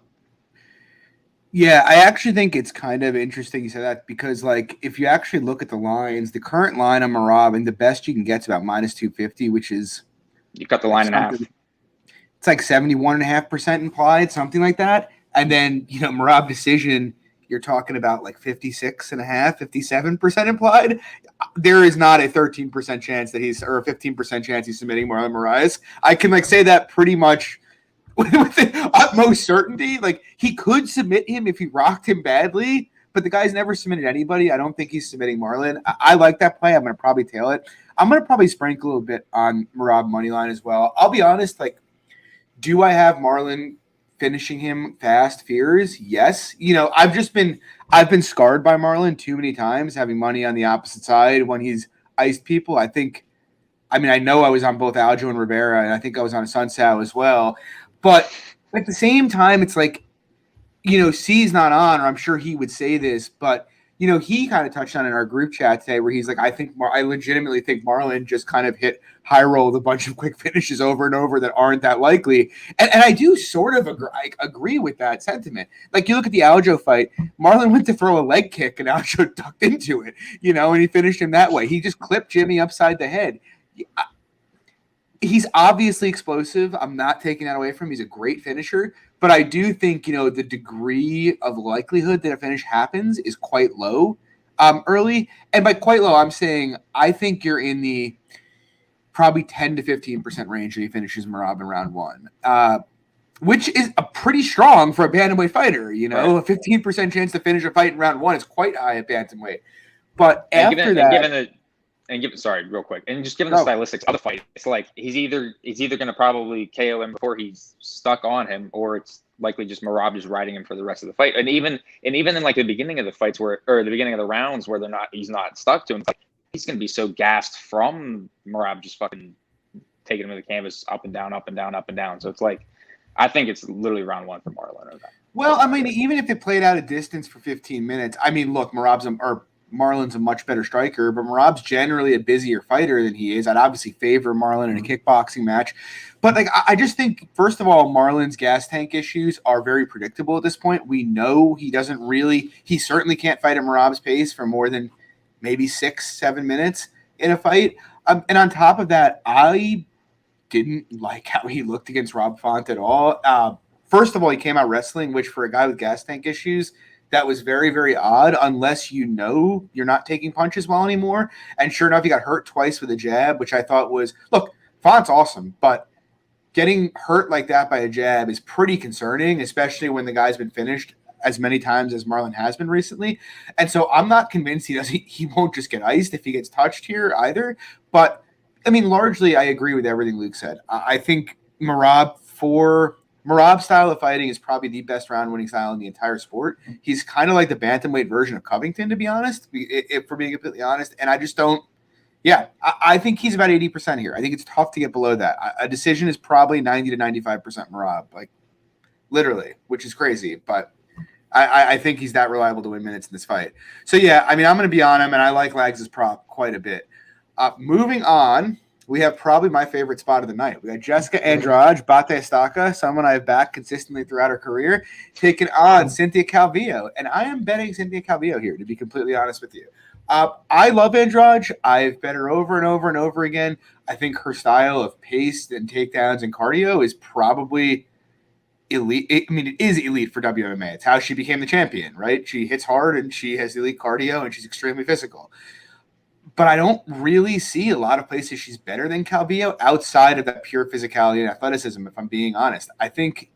Yeah, I actually think it's kind of interesting you said that because, like, if you actually look at the lines, the current line on Merab, and the best you can get is about -250, which is you cut the line in half. It's like 71.5% implied, something like that. And then, Merab decision, you're talking about like 56.5%, 57% implied. There is not a 13% chance that or a 15% chance he's submitting Marlon Moraes. I can say that pretty much with the utmost certainty. Like, he could submit him if he rocked him badly, but the guy's never submitted anybody. I don't think he's submitting Marlon. I like that play. I'm going to probably tail it. I'm going to probably sprinkle a little bit on Merab moneyline as well. I'll be honest, do I have Marlon finishing him fast fears? Yes. I've been scarred by Marlon too many times, having money on the opposite side when he's iced people. I know I was on both Aljo and Rivera, and I think I was on Sunsao as well. But at the same time, it's C's not on, or I'm sure he would say this, but he kind of touched on in our group chat today where he's like, I legitimately think Marlon just kind of hit high roll with a bunch of quick finishes over and over that aren't that likely. And I do sort of agree with that sentiment. Like, you look at the Aljo fight, Marlon went to throw a leg kick and Aljo ducked into it, and he finished him that way. He just clipped Jimmy upside the head. He's obviously explosive. I'm not taking that away from him. He's a great finisher. But I do think, the degree of likelihood that a finish happens is quite low early. And by quite low, I'm saying I think you're in the probably 10 to 15% range when he finishes Merab in round 1, which is a pretty strong for a bantamweight fighter. Right. A 15% chance to finish a fight in round 1 is quite high at bantamweight. But sorry, real quick, and just given the stylistics of the fight, it's like he's either going to probably KO him before he's stuck on him, or it's likely just Merab just riding him for the rest of the fight. And even in the beginning of the fights or the beginning of the rounds where he's not stuck to him, he's going to be so gassed from Merab just fucking taking him to the canvas up and down, up and down, up and down. So it's I think it's literally round 1 for Marlon. Well, even if it played out a distance for 15 minutes, look, Marlon's a much better striker, but Merab's generally a busier fighter than he is. I'd obviously favor Marlon in a kickboxing match. But I just think, first of all, Marlon's gas tank issues are very predictable at this point. We know he certainly can't fight at Merab's pace for more than maybe 6-7 minutes in a fight. And on top of that, I didn't like how he looked against Rob Font at all. first of all, he came out wrestling, which for a guy with gas tank issues, that was very, very odd unless you know you're not taking punches well anymore. And sure enough, he got hurt twice with a jab, which I thought was, look, Font's awesome, but getting hurt like that by a jab is pretty concerning, especially when the guy's been finished as many times as Marlon has been recently. And so I'm not convinced he won't just get iced if he gets touched here either. But I mean, largely I agree with everything Luke said. I think Merab's style of fighting is probably the best round winning style in the entire sport. He's kind of like the bantamweight version of Covington, to be honest, for being completely honest. And I just don't, yeah, I think he's about 80% here. I think it's tough to get below that. A decision is probably 90 to 95% Merab, like literally, which is crazy. But I think he's that reliable to win minutes in this fight. So, yeah, I mean, I'm going to be on him, and I like Lags' prop quite a bit. Moving on, we have probably my favorite spot of the night. We got Jessica Andrade, Bate Estaca, someone I've backed consistently throughout her career, taking on Cynthia Calvillo. And I am betting Cynthia Calvillo here, to be completely honest with you. I love Andrade. I've bet her over and over and over again. I think her style of pace and takedowns and cardio is probably elite. I mean, it is elite for WMA. It's how she became the champion, right? She hits hard and she has elite cardio and she's extremely physical. But I don't really see a lot of places she's better than Calvillo outside of that pure physicality and athleticism, if I'm being honest. I think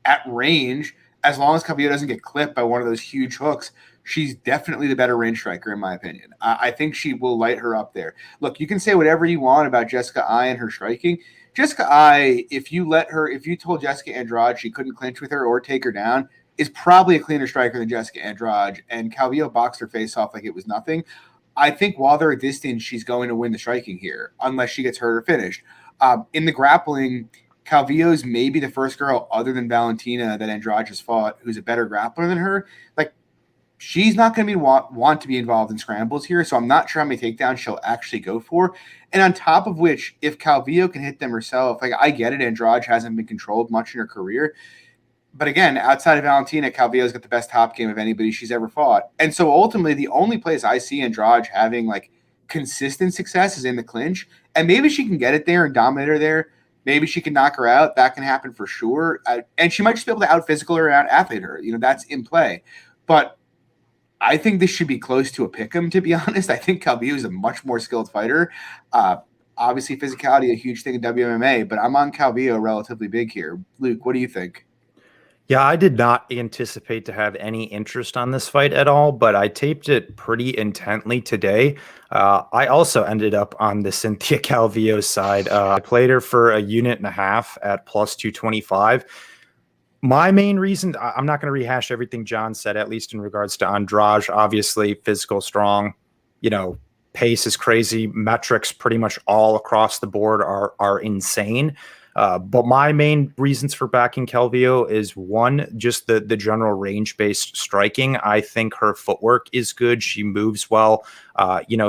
at range, as long as Calvillo doesn't get clipped by one of those huge hooks, she's definitely the better range striker, in my opinion. I think she will light her up there. Look, you can say whatever you want about Jessica Ai and her striking. Jessica Ai, if you told Jessica Andrade she couldn't clinch with her or take her down, is probably a cleaner striker than Jessica Andrade. And Calvillo boxed her face off like it was nothing. I think while they're at distance, she's going to win the striking here, unless she gets hurt or finished. In the grappling, Calvillo's maybe the first girl other than Valentina that Andrade has fought who's a better grappler than her. Like, she's not going to want to be involved in scrambles here, so I'm not sure how many takedowns she'll actually go for. And on top of which, if Calvillo can hit them herself, like, I get it, Andrade hasn't been controlled much in her career. But again, outside of Valentina, Calvillo's got the best top game of anybody she's ever fought. And so ultimately, the only place I see Andrade having like consistent success is in the clinch. And maybe she can get it there and dominate her there. Maybe she can knock her out. That can happen for sure. And she might just be able to out physical her, out athlete her. You know, that's in play. But I think this should be close to a pick'em, to be honest. I think Calvillo is a much more skilled fighter. Obviously, physicality, a huge thing in WMMA, but I'm on Calvillo relatively big here. Luke, what do you think? Yeah, I did not anticipate to have any interest on this fight at all, but I taped it pretty intently today. I also ended up on the Cynthia Calvillo side. I played her for a unit and a half at plus 225. My main reason, I'm not going to rehash everything John said, at least in regards to Andrade. Obviously, physical, strong, pace is crazy. Metrics pretty much all across the board are insane. But my main reasons for backing Calvillo is one, just the general range-based striking. I think her footwork is good. She moves well.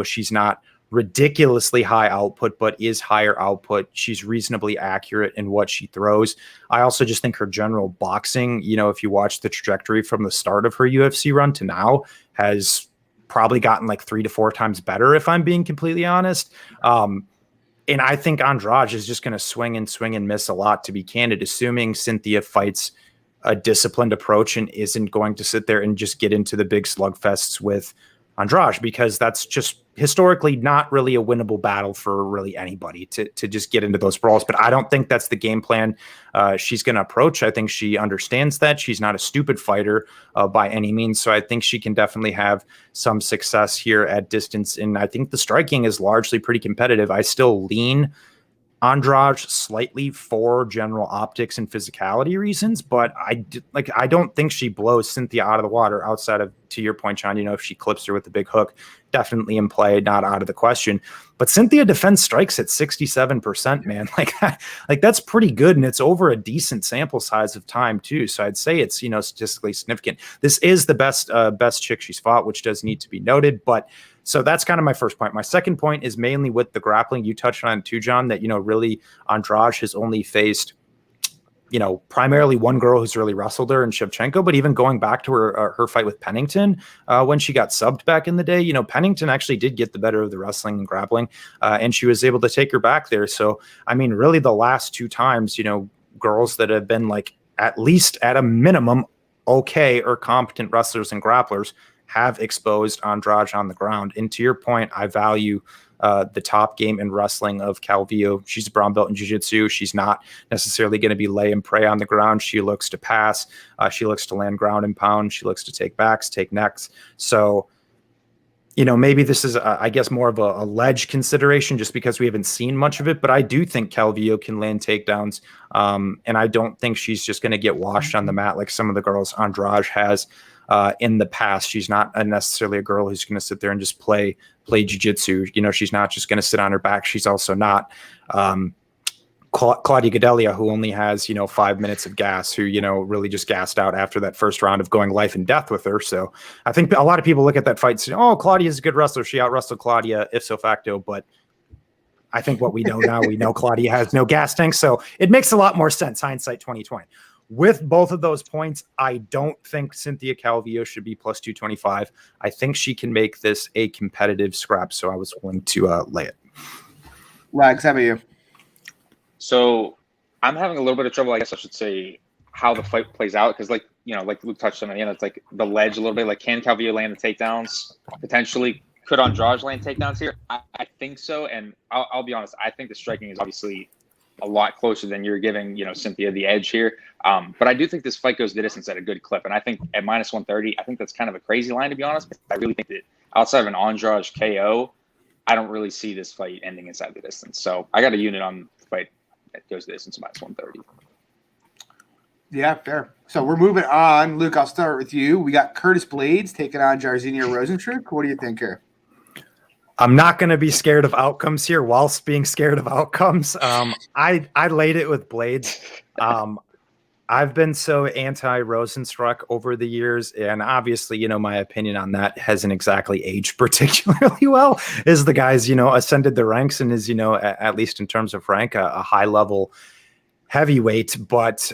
She's not ridiculously high output, but is higher output. She's reasonably accurate in what she throws. I also just think her general boxing, if you watch the trajectory from the start of her UFC run to now, has probably gotten like 3 to 4 times better, if I'm being completely honest. And I think Andrade is just going to swing and miss a lot, to be candid, assuming Cynthia fights a disciplined approach and isn't going to sit there and just get into the big slugfests with Andrade, because that's just historically not really a winnable battle for really anybody to just get into those brawls. But I don't think that's the game plan she's going to approach. I think she understands that. She's not a stupid fighter by any means. So I think she can definitely have some success here at distance. And I think the striking is largely pretty competitive. I still lean Andrade slightly for general optics and physicality reasons, but I don't think she blows Cynthia out of the water outside of, to your point, John, if she clips her with the big hook, definitely in play, not out of the question. But Cynthia defends strikes at 67%, man. Like that's pretty good. And it's over a decent sample size of time too. So I'd say it's, statistically significant. This is the best chick she's fought, which does need to be noted, but so that's kind of my first point. My second point is mainly with the grappling. You touched on it too, John, that, really Andrade has only faced, primarily one girl who's really wrestled her in Shivchenko, but even going back to her fight with Pennington when she got subbed back in the day, Pennington actually did get the better of the wrestling and grappling, and she was able to take her back there. So, I mean, really the last 2 times, girls that have been like at least at a minimum, okay or competent wrestlers and grapplers have exposed Andrade on the ground. And to your point, I value the top game in wrestling of Calvillo. She's a brown belt in jiu-jitsu. She's not necessarily going to be lay and prey on the ground. She looks to pass. She looks to land ground and pound. She looks to take backs, take necks. So, maybe this is, I guess, more of a ledge consideration just because we haven't seen much of it. But I do think Calvillo can land takedowns. And I don't think she's just going to get washed on the mat like some of the girls Andrade has in the past. She's not necessarily a girl who's going to sit there and just play jiu-jitsu. She's not just going to sit on her back. She's also not Claudia Gadelia, who only has, 5 minutes of gas, who, really just gassed out after that first round of going life and death with her. So I think a lot of people look at that fight and say, oh, Claudia's a good wrestler. She out-wrestled Claudia ipso facto. But I think what we know now, we know Claudia has no gas tank. So it makes a lot more sense, hindsight 2020. With both of those points, I don't think Cynthia Calvillo should be plus 225. I think she can make this a competitive scrap. So I was willing to lay it. Lags, how about you? So I'm having a little bit of trouble, I guess I should say, how the fight plays out. Because like Luke touched on it, it's like the ledge a little bit. Like, can Calvillo land the takedowns? Potentially. Could Andrade land takedowns here? I think so. And I'll be honest, I think the striking is obviously a lot closer than you're giving, Cynthia the edge here. But I do think this fight goes the distance at a good clip. And I think at minus 130, I think that's kind of a crazy line, to be honest. I really think that outside of an Andrade KO, I don't really see this fight ending inside the distance. So I got a unit on the fight that goes the distance minus 130. Yeah, fair. So we're moving on. Luke, I'll start with you. We got Curtis Blades taking on Jarzenia Rosenstrik. What do you think here? I'm not going to be scared of outcomes here whilst being scared of outcomes. I laid it with Blades. I've been so anti-Rosenstrik over the years, and obviously, my opinion on that hasn't exactly aged particularly well, as the guy's, ascended the ranks and is, at least in terms of rank, a high-level heavyweight. But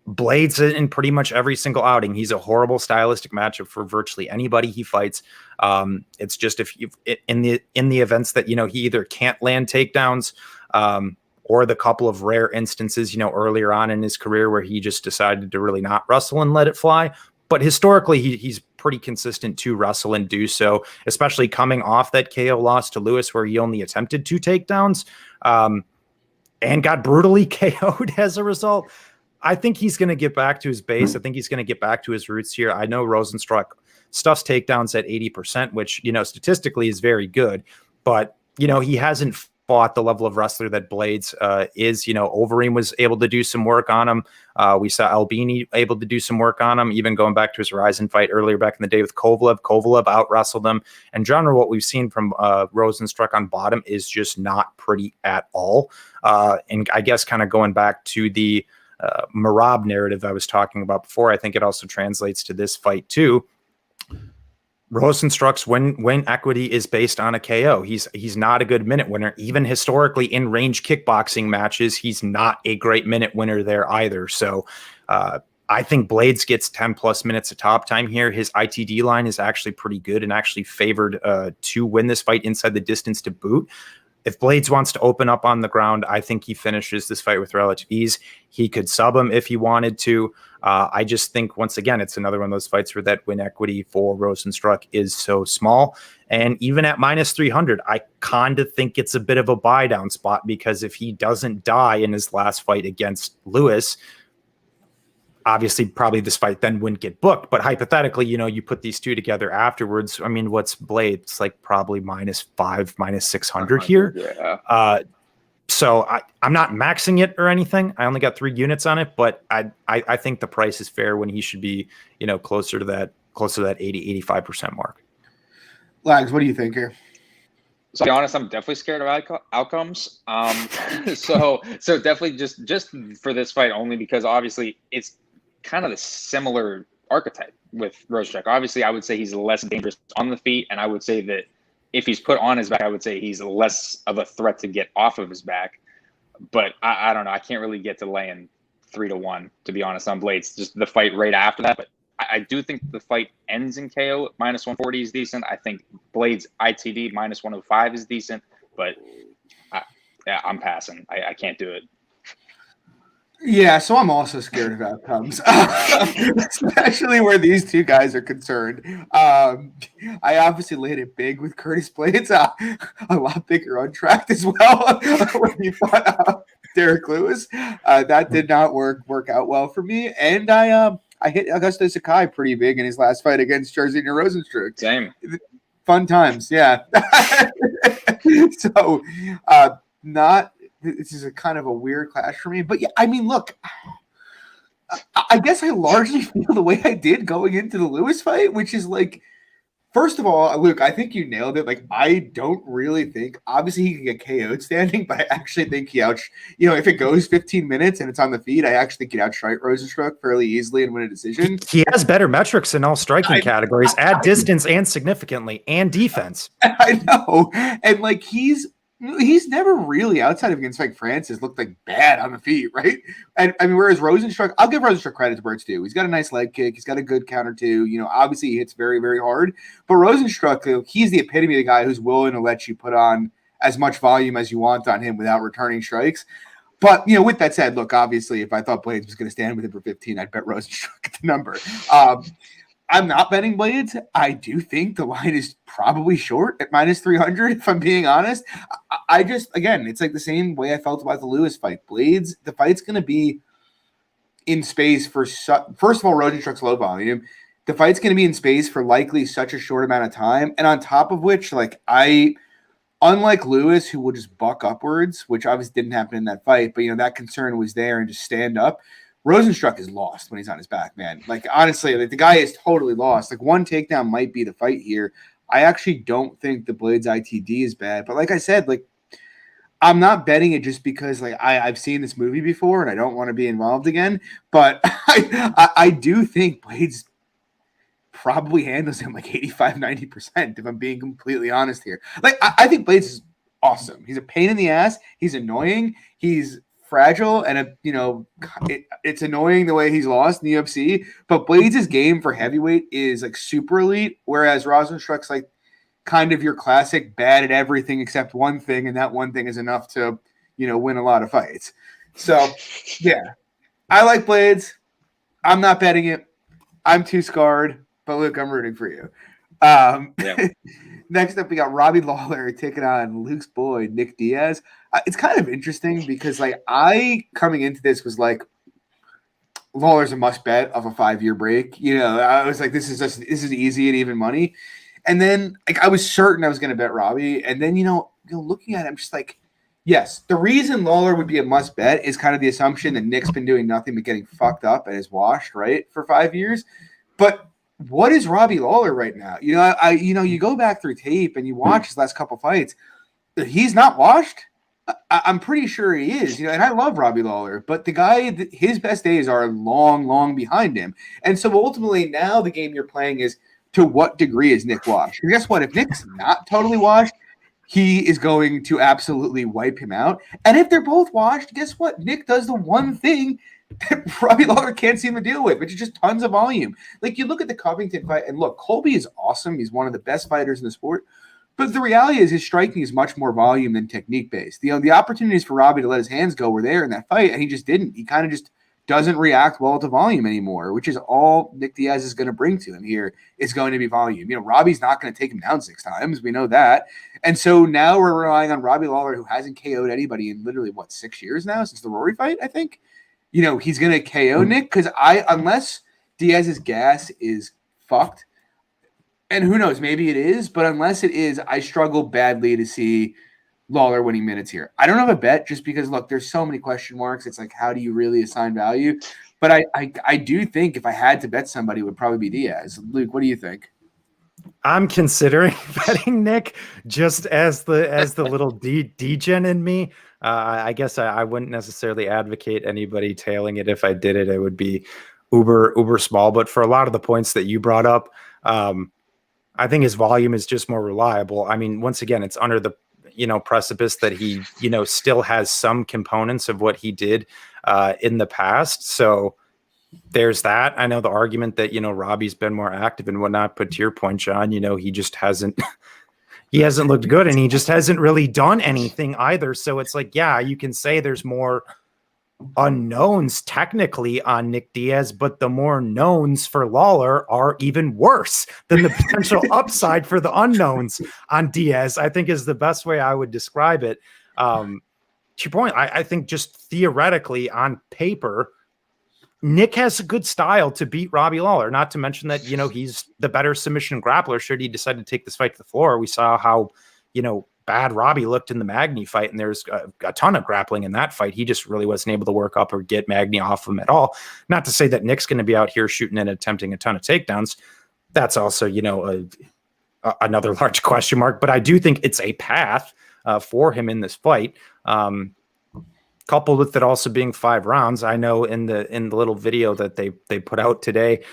Blades in pretty much every single outing, he's a horrible stylistic matchup for virtually anybody he fights. It's just if you in the events that he either can't land takedowns, or the couple of rare instances earlier on in his career where he just decided to really not wrestle and let it fly. But historically, he's pretty consistent to wrestle and do so, especially coming off that KO loss to Lewis, where he only attempted 2 takedowns and got brutally KO'd as a result. I think he's going to get back to his base. I think he's going to get back to his roots here. I know Rosenstrik stuffs takedowns at 80%, which, statistically is very good. But, he hasn't fought the level of wrestler that Blades is. Overeem was able to do some work on him. We saw Albini able to do some work on him, even going back to his Horizon fight earlier back in the day with Kovalev. Kovalev out-wrestled him. And in general, what we've seen from Rosenstrik on bottom is just not pretty at all. And I guess kind of going back to the Marab narrative I was talking about before, I think it also translates to this fight too. Rosenstrik's win equity is based on a KO. He's not a good minute winner. Even historically in range kickboxing matches, he's not a great minute winner there either. So I think Blades gets 10 plus minutes of top time here. His ITD line is actually pretty good and actually favored to win this fight inside the distance to boot. If Blades wants to open up on the ground, I think he finishes this fight with relative ease. He could sub him if he wanted to. I just think, once again, it's another one of those fights where that win equity for Rosenstrik is so small. And even at minus 300, I kind of think it's a bit of a buy down spot, because if he doesn't die in his last fight against Lewis, obviously probably this fight then wouldn't get booked. But hypothetically, you put these two together afterwards. I mean, what's Blade? It's like probably minus 500, minus 600 here. Yeah. So I'm not maxing it or anything. I only got 3 units on it, but I think the price is fair when he should be, closer to that 80, 85% mark. Lags, what do you think here? So to be honest, I'm definitely scared of outcomes. So definitely just for this fight only, because obviously it's kind of the similar archetype with Rosenstrik. Obviously, I would say he's less dangerous on the feet, and I would say that if he's put on his back, I would say he's less of a threat to get off of his back. But I don't know. I can't really get to laying 3-1, to be honest, on Blades. Just the fight right after that. But I do think the fight ends in KO. Minus 140 is decent. I think Blades ITD minus 105 is decent. But I'm passing. I can't do it. Yeah, so I'm also scared of outcomes, especially where these two guys are concerned. I obviously laid it big with Curtis Blades, a lot bigger untracked as well when he fought Derek Lewis. That did not work out well for me, and I hit Augusto Sakai pretty big in his last fight against Jarzenia Rosenstrik. Same. Fun times, yeah. So, not. This is a kind of a weird clash for me, but yeah, I mean, look, I guess I largely feel the way I did going into the Lewis fight, which is like, first of all, Luke, I think you nailed it. Like, I don't really think, obviously, he can get KO'd standing, but I actually think if it goes 15 minutes and it's on the feet, I actually think he'd outstrike Rosenstrik fairly easily and win a decision. He has better metrics in all striking categories at distance and significantly and defense. I know. And like, he's never really, outside of against like Francis, looked like bad on the feet, right? And I mean, whereas Rosenstrik, I'll give Rosenstrik credit to where it's due. He's got a nice leg kick. He's got a good counter too. Obviously he hits very, very hard. But Rosenstrik, he's the epitome of the guy who's willing to let you put on as much volume as you want on him without returning strikes. But, with that said, look, obviously, if I thought Blades was going to stand with him for 15, I'd bet Rosenstrik at the number. I'm not betting Blades. I do think the line is probably short at minus 300, if I'm being honest. I just, again, it's like the same way I felt about the Lewis fight. Blades, the fight's going to be in space for, first of all, Rosenstrik's low volume. The fight's going to be in space for likely such a short amount of time. And on top of which, unlike Lewis, who will just buck upwards, which obviously didn't happen in that fight, but, that concern was there and just stand up. Rosenstrik is lost when he's on his back, man. Like, honestly, the guy is totally lost. Like, one takedown might be the fight here. I actually don't think the Blades ITD is bad. But like I said, like, I'm not betting it just because, like, I've seen this movie before and I don't want to be involved again. But I do think Blades probably handles him like 85, 90%, if I'm being completely honest here. Like, I think Blades is awesome. He's a pain in the ass. He's annoying. He's fragile, and it's annoying the way he's lost in the UFC. But Blades' game for heavyweight is like super elite, whereas Rosenstrik's like kind of your classic bad at everything except one thing, and that one thing is enough to win a lot of fights. So yeah, I like Blades. I'm not betting it. I'm too scarred, but look, I'm rooting for you. Yeah. Next up, we got Robbie Lawler taking on Luke's boy, Nick Diaz. It's kind of interesting because, like, I, coming into this, was like, Lawler's a must bet of a 5-year break. I was like, this is easy and even money. And then, like, I was certain I was going to bet Robbie. And then, looking at it, I'm just like, yes, the reason Lawler would be a must bet is kind of the assumption that Nick's been doing nothing but getting fucked up and is washed, right, for 5 years. But what is Robbie Lawler right now? You go back through tape and you watch his last couple fights. He's not washed. I'm pretty sure he is. And I love Robbie Lawler, but the guy, his best days are long, long behind him. And so ultimately, now the game you're playing is, to what degree is Nick washed? And guess what? If Nick's not totally washed, he is going to absolutely wipe him out. And if they're both washed, guess what? Nick does the one thing that Robbie Lawler can't seem to deal with, which is just tons of volume. Like, you look at the Covington fight, and look, Colby is awesome. He's one of the best fighters in the sport. But the reality is his striking is much more volume than technique-based. The opportunities for Robbie to let his hands go were there in that fight, and he just didn't. He kind of just doesn't react well to volume anymore, which is all Nick Diaz is going to bring to him here is going to be volume. Robbie's not going to take him down 6 times. We know that. And so now we're relying on Robbie Lawler, who hasn't KO'd anybody in literally, 6 years now since the Rory fight, I think. He's going to KO Nick because unless Diaz's gas is fucked, and who knows, maybe it is, but unless it is, I struggle badly to see Lawler winning minutes here. I don't have a bet just because, look, there's so many question marks. It's like, how do you really assign value? But I do think if I had to bet somebody, it would probably be Diaz. Luke, what do you think? I'm considering betting Nick just as the little degen in me. I guess I wouldn't necessarily advocate anybody tailing it. If I did it, it would be uber small. But for a lot of the points that you brought up, I think his volume is just more reliable. I mean, once again, it's under the precipice that he still has some components of what he did in the past. So there's that. I know the argument that Robbie's been more active and whatnot, but to your point, John, he just hasn't. He hasn't looked good, and he just hasn't really done anything either. So it's like, yeah, you can say there's more unknowns technically on Nick Diaz, but the more knowns for Lawler are even worse than the potential upside for the unknowns on Diaz, I think is the best way I would describe it. To your point, I think just theoretically on paper, Nick has a good style to beat Robbie Lawler, not to mention that, you know, he's the better submission grappler should he decide to take this fight to the floor. We saw how, you know, bad Robbie looked in the Magny fight, and there's a ton of grappling in that fight. He just really wasn't able to work up or get Magny off him at all. Not to say that Nick's going to be out here shooting and attempting a ton of takedowns. That's also, you know, another large question mark, but I do think it's a path for him in this fight. Coupled with it also being 5 rounds. I know in the little video that they put out today,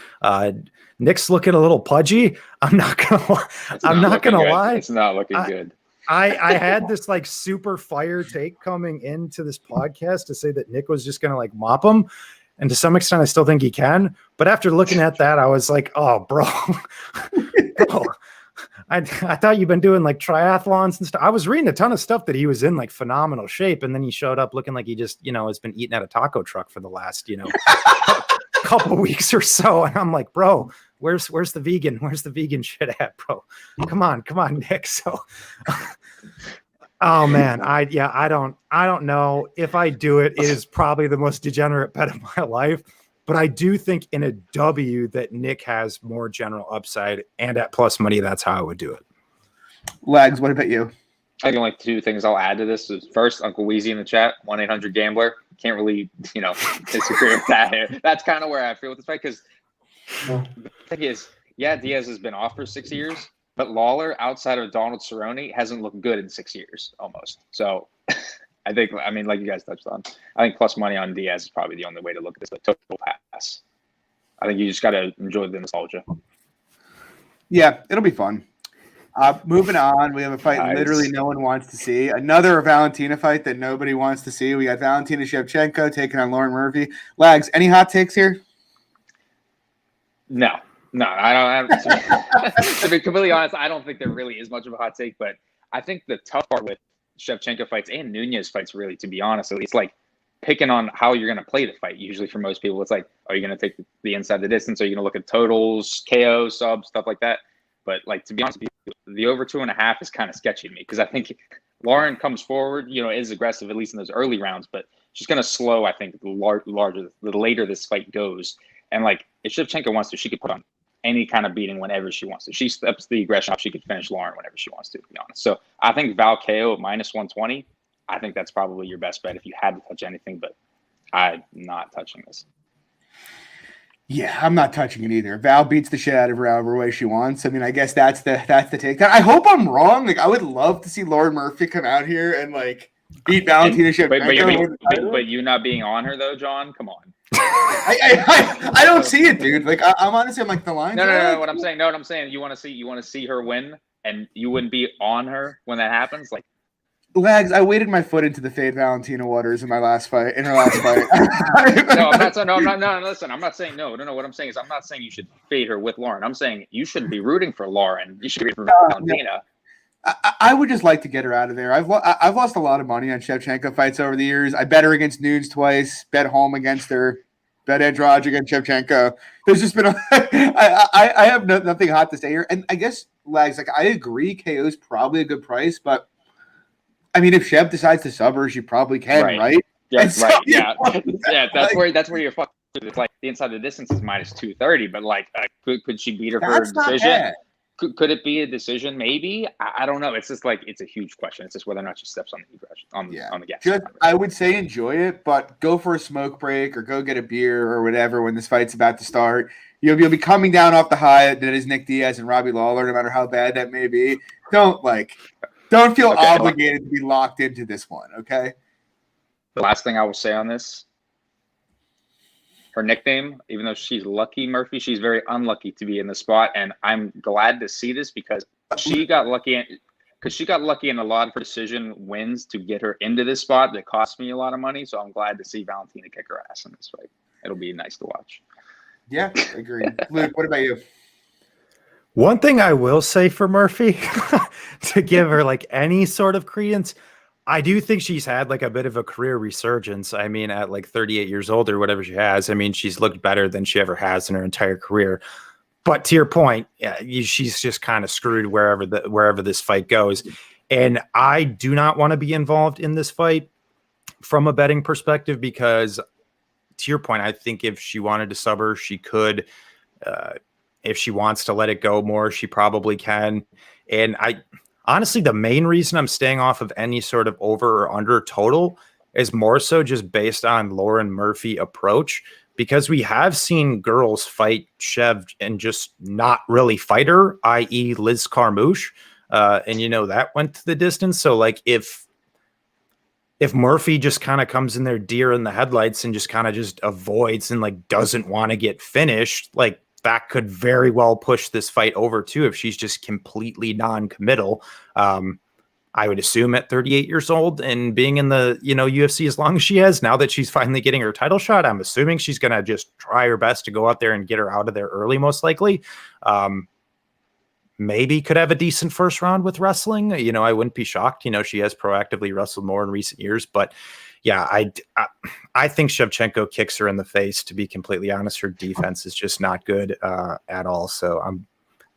Nick's looking a little pudgy. I'm not gonna lie. It's not looking good. I had this like super fire take coming into this podcast to say that Nick was just gonna like mop him. And to some extent, I still think he can. But after looking at that, I was like, oh, bro. I thought you've been doing like triathlons and stuff. I was reading a ton of stuff that he was in like phenomenal shape. And then he showed up looking like he just, you know, has been eating at a taco truck for the last, you know, couple weeks or so. And I'm like, bro, where's the vegan? Where's the vegan shit at, bro? Come on, Nick. So, oh man, I don't know if I do it. It is probably the most degenerate bet of my life. But I do think in a W that Nick has more general upside, and at plus money, that's how I would do it. Lags, what about you? I think only 2 things I'll add to this is first, Uncle Weezy in the chat, 1-800-GAMBLER. Can't really, you know, disagree with that. That's kind of where I feel with this fight because the thing is, yeah, Diaz has been off for 6 years, but Lawler, outside of Donald Cerrone, hasn't looked good in 6 years almost. So I think, I mean, like you guys touched on, I think plus money on Diaz is probably the only way to look at this, like total pass. I think you just got to enjoy the nostalgia. Yeah, it'll be fun. Moving on, we have a fight literally no one wants to see. Another Valentina fight that nobody wants to see. We got Valentina Shivchenko taking on Lauren Murphy. Lags, any hot takes here? No, I don't. To be completely honest, I don't think there really is much of a hot take, but I think the tough part with Shevchenko fights and Nunez fights, really, to be honest, it's like picking on how you're going to play the fight. Usually for most people, it's like, are you going to take the inside the distance? Are you going to look at totals, KO, subs, stuff like that? But like, to be honest with you, the over 2.5 is kind of sketchy to me because I think Lauren comes forward, you know, is aggressive, at least in those early rounds, but she's going to slow, I think, the later this fight goes. And like, if Shevchenko wants to, she could put on any kind of beating whenever she wants to. She steps the aggression up. She could finish Lauren whenever she wants to be honest. So I think Val KO at -120, I think that's probably your best bet if you had to touch anything, but I'm not touching this. Yeah, I'm not touching it either. Val beats the shit out of her however way she wants. I mean, I guess that's the take. I hope I'm wrong. Like, I would love to see Lauren Murphy come out here and like beat Valentina Shevchenko. But you not being on her though, John, come on. I don't see it, dude. Like I'm honestly, I'm like the line. No. What I'm saying, you want to see her win, and you wouldn't be on her when that happens. Like, Lags, I waded my foot into the Fade Valentina waters in her last fight. No, listen, I'm not saying no. What I'm saying is, I'm not saying you should fade her with Lauren. I'm saying you shouldn't be rooting for Lauren. You should be rooting for Valentina. I would just like to get her out of there. I've lost a lot of money on Shevchenko fights over the years. I bet her against Nunes twice, bet home against her, bet Andrade against Shevchenko. There's just been I have nothing hot to say here. And I guess, Lags, like I agree KO is probably a good price, but I mean, if Shev decides to sub her, she probably can, right? Yeah, so, right. Yeah, yeah. That's where you're fucked. It's like the inside the distance is -230, but like, could she beat her for a decision? Could it be a decision? Maybe. I don't know. It's just like it's a huge question. It's just whether or not she steps on the gas. I would say enjoy it, but go for a smoke break or go get a beer or whatever when this fight's about to start. You'll be coming down off the high that is Nick Diaz and Robbie Lawler, no matter how bad that may be. Don't feel obligated to be locked into this one, okay? The last thing I will say on this, her nickname, even though she's Lucky Murphy, she's very unlucky to be in the spot, and I'm glad to see this because she got lucky in a lot of her decision wins to get her into this spot that cost me a lot of money, so I'm glad to see Valentina kick her ass in this fight. It'll be nice to watch. Yeah, agreed. Luke, what about you? One thing I will say for Murphy to give her like any sort of credence, I do think she's had like a bit of a career resurgence. I mean, at like 38 years old or whatever she has, I mean, she's looked better than she ever has in her entire career. But to your point, yeah, she's just kind of screwed wherever this fight goes. And I do not want to be involved in this fight from a betting perspective because, to your point, I think if she wanted to sub her, she could. If she wants to let it go more, she probably can. And honestly, the main reason I'm staying off of any sort of over or under total is more so just based on Lauren Murphy approach, because we have seen girls fight Chev and just not really fight her, i.e. Liz Carmouche. And that went to the distance. So like if Murphy just kind of comes in there deer in the headlights and just kind of just avoids and like doesn't want to get finished, like that could very well push this fight over too if she's just completely non-committal. I would assume at 38 years old and being in the UFC as long as she has, now that she's finally getting her title shot, I'm assuming she's going to just try her best to go out there and get her out of there early, most likely. Maybe could have a decent first round with wrestling. I wouldn't be shocked. She has proactively wrestled more in recent years, but yeah, I think Shivchenko kicks her in the face, to be completely honest. Her defense is just not good at all. So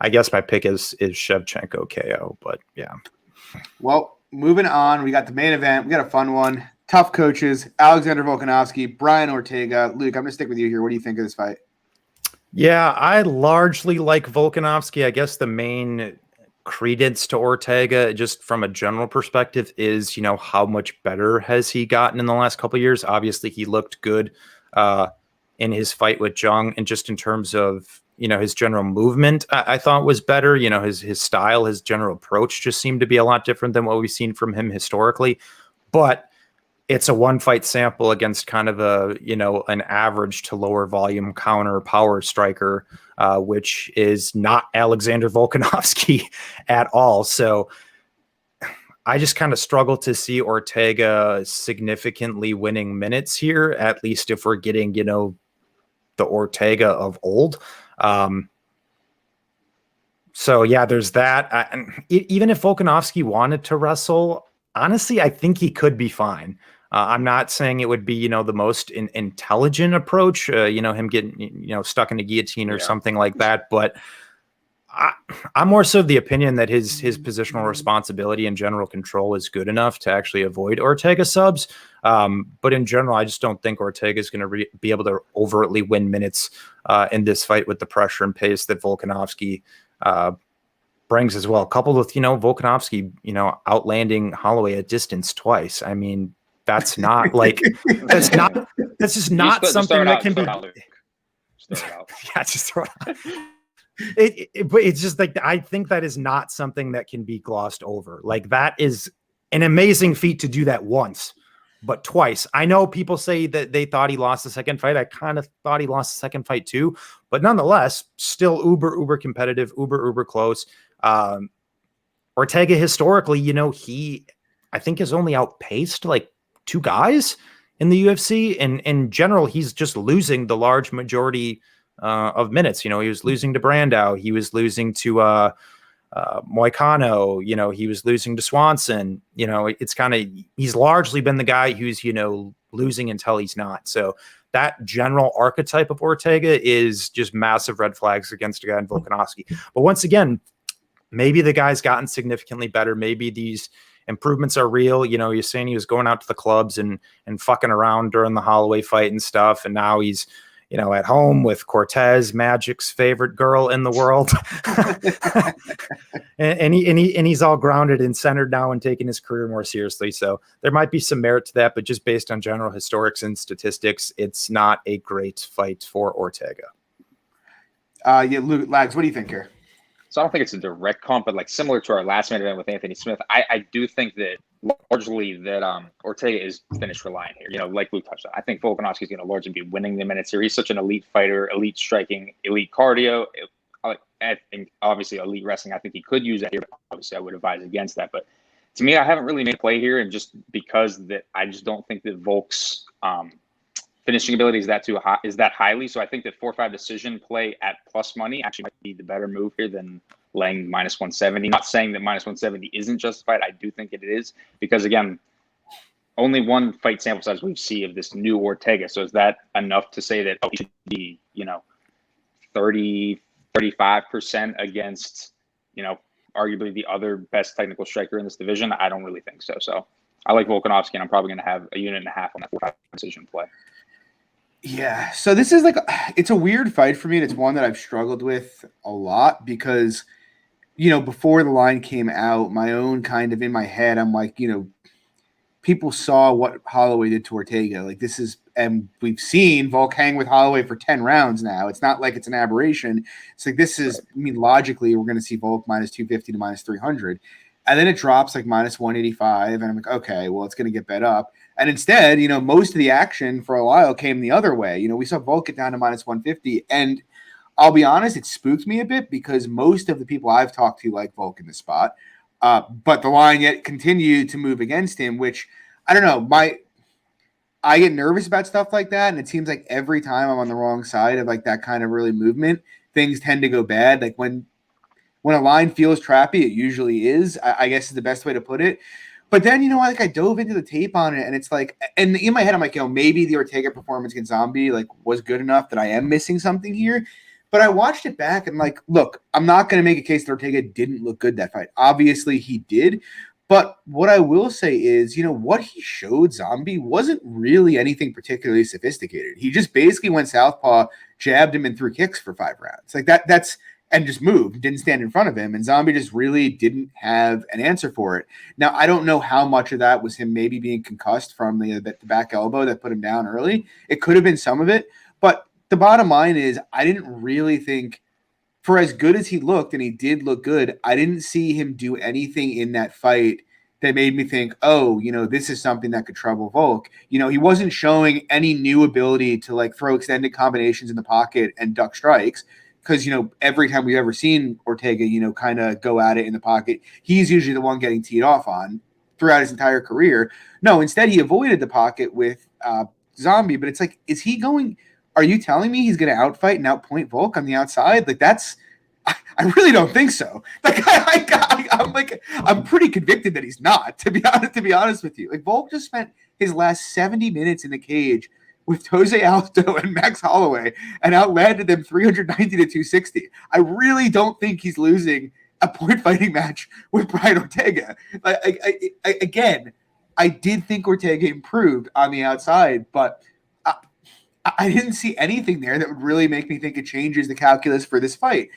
I guess my pick is Shivchenko KO, but yeah. Well, moving on, we got the main event. We got a fun one. Tough coaches, Alexander Volkanovski, Brian Ortega. Luke, I'm going to stick with you here. What do you think of this fight? Yeah, I largely like Volkanovski. I guess the main credence to Ortega, just from a general perspective, is, how much better has he gotten in the last couple of years? Obviously, he looked good in his fight with Jung, and just in terms of, his general movement, I thought was better. His style, his general approach just seemed to be a lot different than what we've seen from him historically. But it's a one fight sample against kind of an average to lower volume counter power striker, which is not Alexander Volkanovski at all. So I just kind of struggle to see Ortega significantly winning minutes here, at least if we're getting, the Ortega of old. So yeah, there's that. And even if Volkanovski wanted to wrestle, honestly, I think he could be fine. I'm not saying it would be, the most intelligent approach, him getting, stuck in a guillotine or something like that. But I'm more so of the opinion that his positional responsibility and general control is good enough to actually avoid Ortega subs. But in general, I just don't think Ortega is going to be able to overtly win minutes in this fight with the pressure and pace that Volkanovski brings as well. Coupled with, Volkanovski, outlanding Holloway at distance twice. I mean, that's not like that's just not something that can be. Yeah, just throw it out. But it's just like, I think that is not something that can be glossed over. Like, that is an amazing feat to do that once, but twice. I know people say that they thought he lost the second fight. I kind of thought he lost the second fight too, but nonetheless, still uber competitive, uber close. Ortega historically, he, I think, has only outpaced like 2 guys in the UFC, and in general, he's just losing the large majority of minutes. He was losing to Brandao, he was losing to Moicano, he was losing to Swanson. It's kind of, he's largely been the guy who's, losing until he's not. So that general archetype of Ortega is just massive red flags against a guy in Volkanovski. But once again, maybe the guy's gotten significantly better. Maybe these improvements are real. You're saying he was going out to the clubs and fucking around during the Holloway fight and stuff, and now he's at home with Cortez, Magic's favorite girl in the world, and he's all grounded and centered now and taking his career more seriously. So there might be some merit to that, but just based on general historics and statistics, it's not a great fight for Ortega. Luke, Lags, what do you think here? So I don't think it's a direct comp, but like similar to our last main event with Anthony Smith, I do think that largely that Ortega is finish reliant here. Like Luke touched on, I think Volkanovski is going to largely be winning the minutes here. He's such an elite fighter, elite striking, elite cardio. I think obviously elite wrestling. I think he could use that here. But obviously, I would advise against that. But to me, I haven't really made a play here, and just because that I just don't think that Volk's finishing ability is that highly. So I think that 4-5 decision play at plus money actually might be the better move here than laying -170. Not saying that -170 isn't justified. I do think it is, because again, only one fight sample size we see of this new Ortega. So is that enough to say that he should be, 30, 35% against, arguably the other best technical striker in this division? I don't really think so. So I like Volkanovski, and I'm probably going to have a unit and a half on that 4-5 decision play. Yeah. So this is it's a weird fight for me. And it's one that I've struggled with a lot because, before the line came out, my own kind of in my head, I'm like, people saw what Holloway did to Ortega. Like this is, and we've seen Volk hang with Holloway for 10 rounds now. It's not like it's an aberration. It's like, this is, logically, we're going to see Volk minus 250 to minus 300. And then it drops like minus 185. And I'm like, okay, well, it's going to get bet up. And instead, most of the action for a while came the other way. We saw Volk get down to minus 150. And I'll be honest, it spooked me a bit because most of the people I've talked to like Volk in this spot. But the line yet continued to move against him, which I don't know. I get nervous about stuff like that, and it seems like every time I'm on the wrong side of like that kind of early movement, things tend to go bad. Like when a line feels trappy, it usually is. I guess is the best way to put it. But then I dove into the tape on it, and it's like, and in my head, I'm like, maybe the Ortega performance against Zombie was good enough that I am missing something here. But I watched it back and look, I'm not going to make a case that Ortega didn't look good that fight. Obviously, he did. But what I will say is, what he showed Zombie wasn't really anything particularly sophisticated. He just basically went southpaw, jabbed him, and threw kicks for 5 rounds. Like that's and just moved, didn't stand in front of him. And Zombie just really didn't have an answer for it. Now, I don't know how much of that was him maybe being concussed from the back elbow that put him down early. It could have been some of it. But the bottom line is I didn't really think, for as good as he looked, and he did look good, I didn't see him do anything in that fight that made me think, this is something that could trouble Volk. He wasn't showing any new ability to throw extended combinations in the pocket and duck strikes. Because, every time we've ever seen Ortega, kind of go at it in the pocket, he's usually the one getting teed off on throughout his entire career. No, instead he avoided the pocket with Zombie. But it's like, are you telling me he's going to outfight and outpoint Volk on the outside? I really don't think so. I'm pretty convicted that he's not, to be honest with you. Volk just spent his last 70 minutes in the cage with Jose Aldo and Max Holloway and outlanded them 390 to 260. I really don't think he's losing a point fighting match with Brian Ortega. Again, I did think Ortega improved on the outside, but I didn't see anything there that would really make me think it changes the calculus for this fight.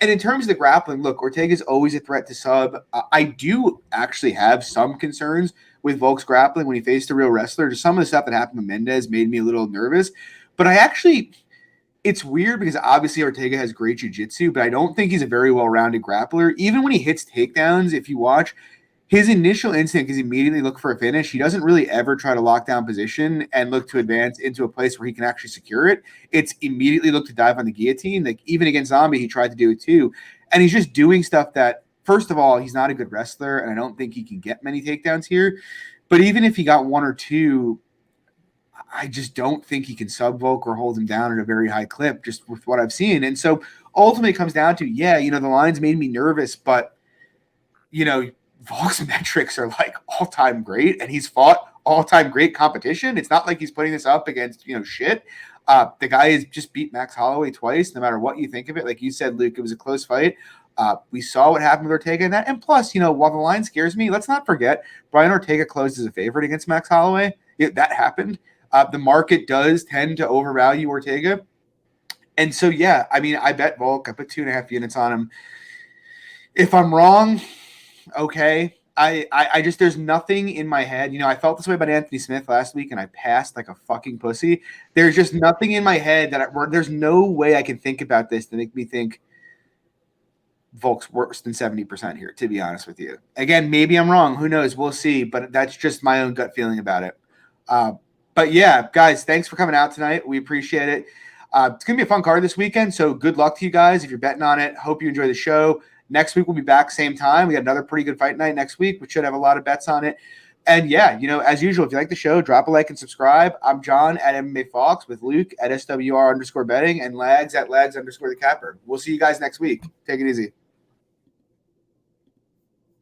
And in terms of the grappling, look, Ortega's always a threat to sub. I do actually have some concerns with Volk's grappling when he faced a real wrestler. Just some of the stuff that happened with Mendez made me a little nervous. But it's weird because obviously Ortega has great jiu-jitsu, but I don't think he's a very well-rounded grappler. Even when he hits takedowns, if you watch, his initial instinct is immediately look for a finish. He doesn't really ever try to lock down position and look to advance into a place where he can actually secure it. It's immediately look to dive on the guillotine. Even against Zombie, he tried to do it too. And he's just doing stuff that, first of all, he's not a good wrestler, and I don't think he can get many takedowns here. But even if he got 1 or 2, I just don't think he can sub Volk or hold him down at a very high clip, just with what I've seen. And so ultimately it comes down to, the lines made me nervous, but, Volk's metrics are all-time great, and he's fought all-time great competition. It's not like he's putting this up against, shit. The guy has just beat Max Holloway twice, no matter what you think of it. Like you said, Luke, it was a close fight. We saw what happened with Ortega in that. And plus, while the line scares me, let's not forget Brian Ortega closed as a favorite against Max Holloway. That happened. The market does tend to overvalue Ortega. And so, I bet Volk. I put 2.5 units on him. If I'm wrong, okay. I just, there's nothing in my head. I felt this way about Anthony Smith last week, and I passed like a fucking pussy. There's just nothing in my head there's no way I can think about this to make me think Volk's worse than 70% here, to be honest with you. Again, maybe I'm wrong. Who knows? We'll see. But that's just my own gut feeling about it. But yeah, guys, thanks for coming out tonight. We appreciate it. It's going to be a fun card this weekend, so good luck to you guys if you're betting on it. Hope you enjoy the show. Next week we'll be back same time. We got another pretty good fight night next week. We should have a lot of bets on it. And yeah, as usual, if you like the show, drop a like and subscribe. I'm John at MMA Fox with Luke at SWR_betting and Lags at Lags_the Capper. We'll see you guys next week. Take it easy.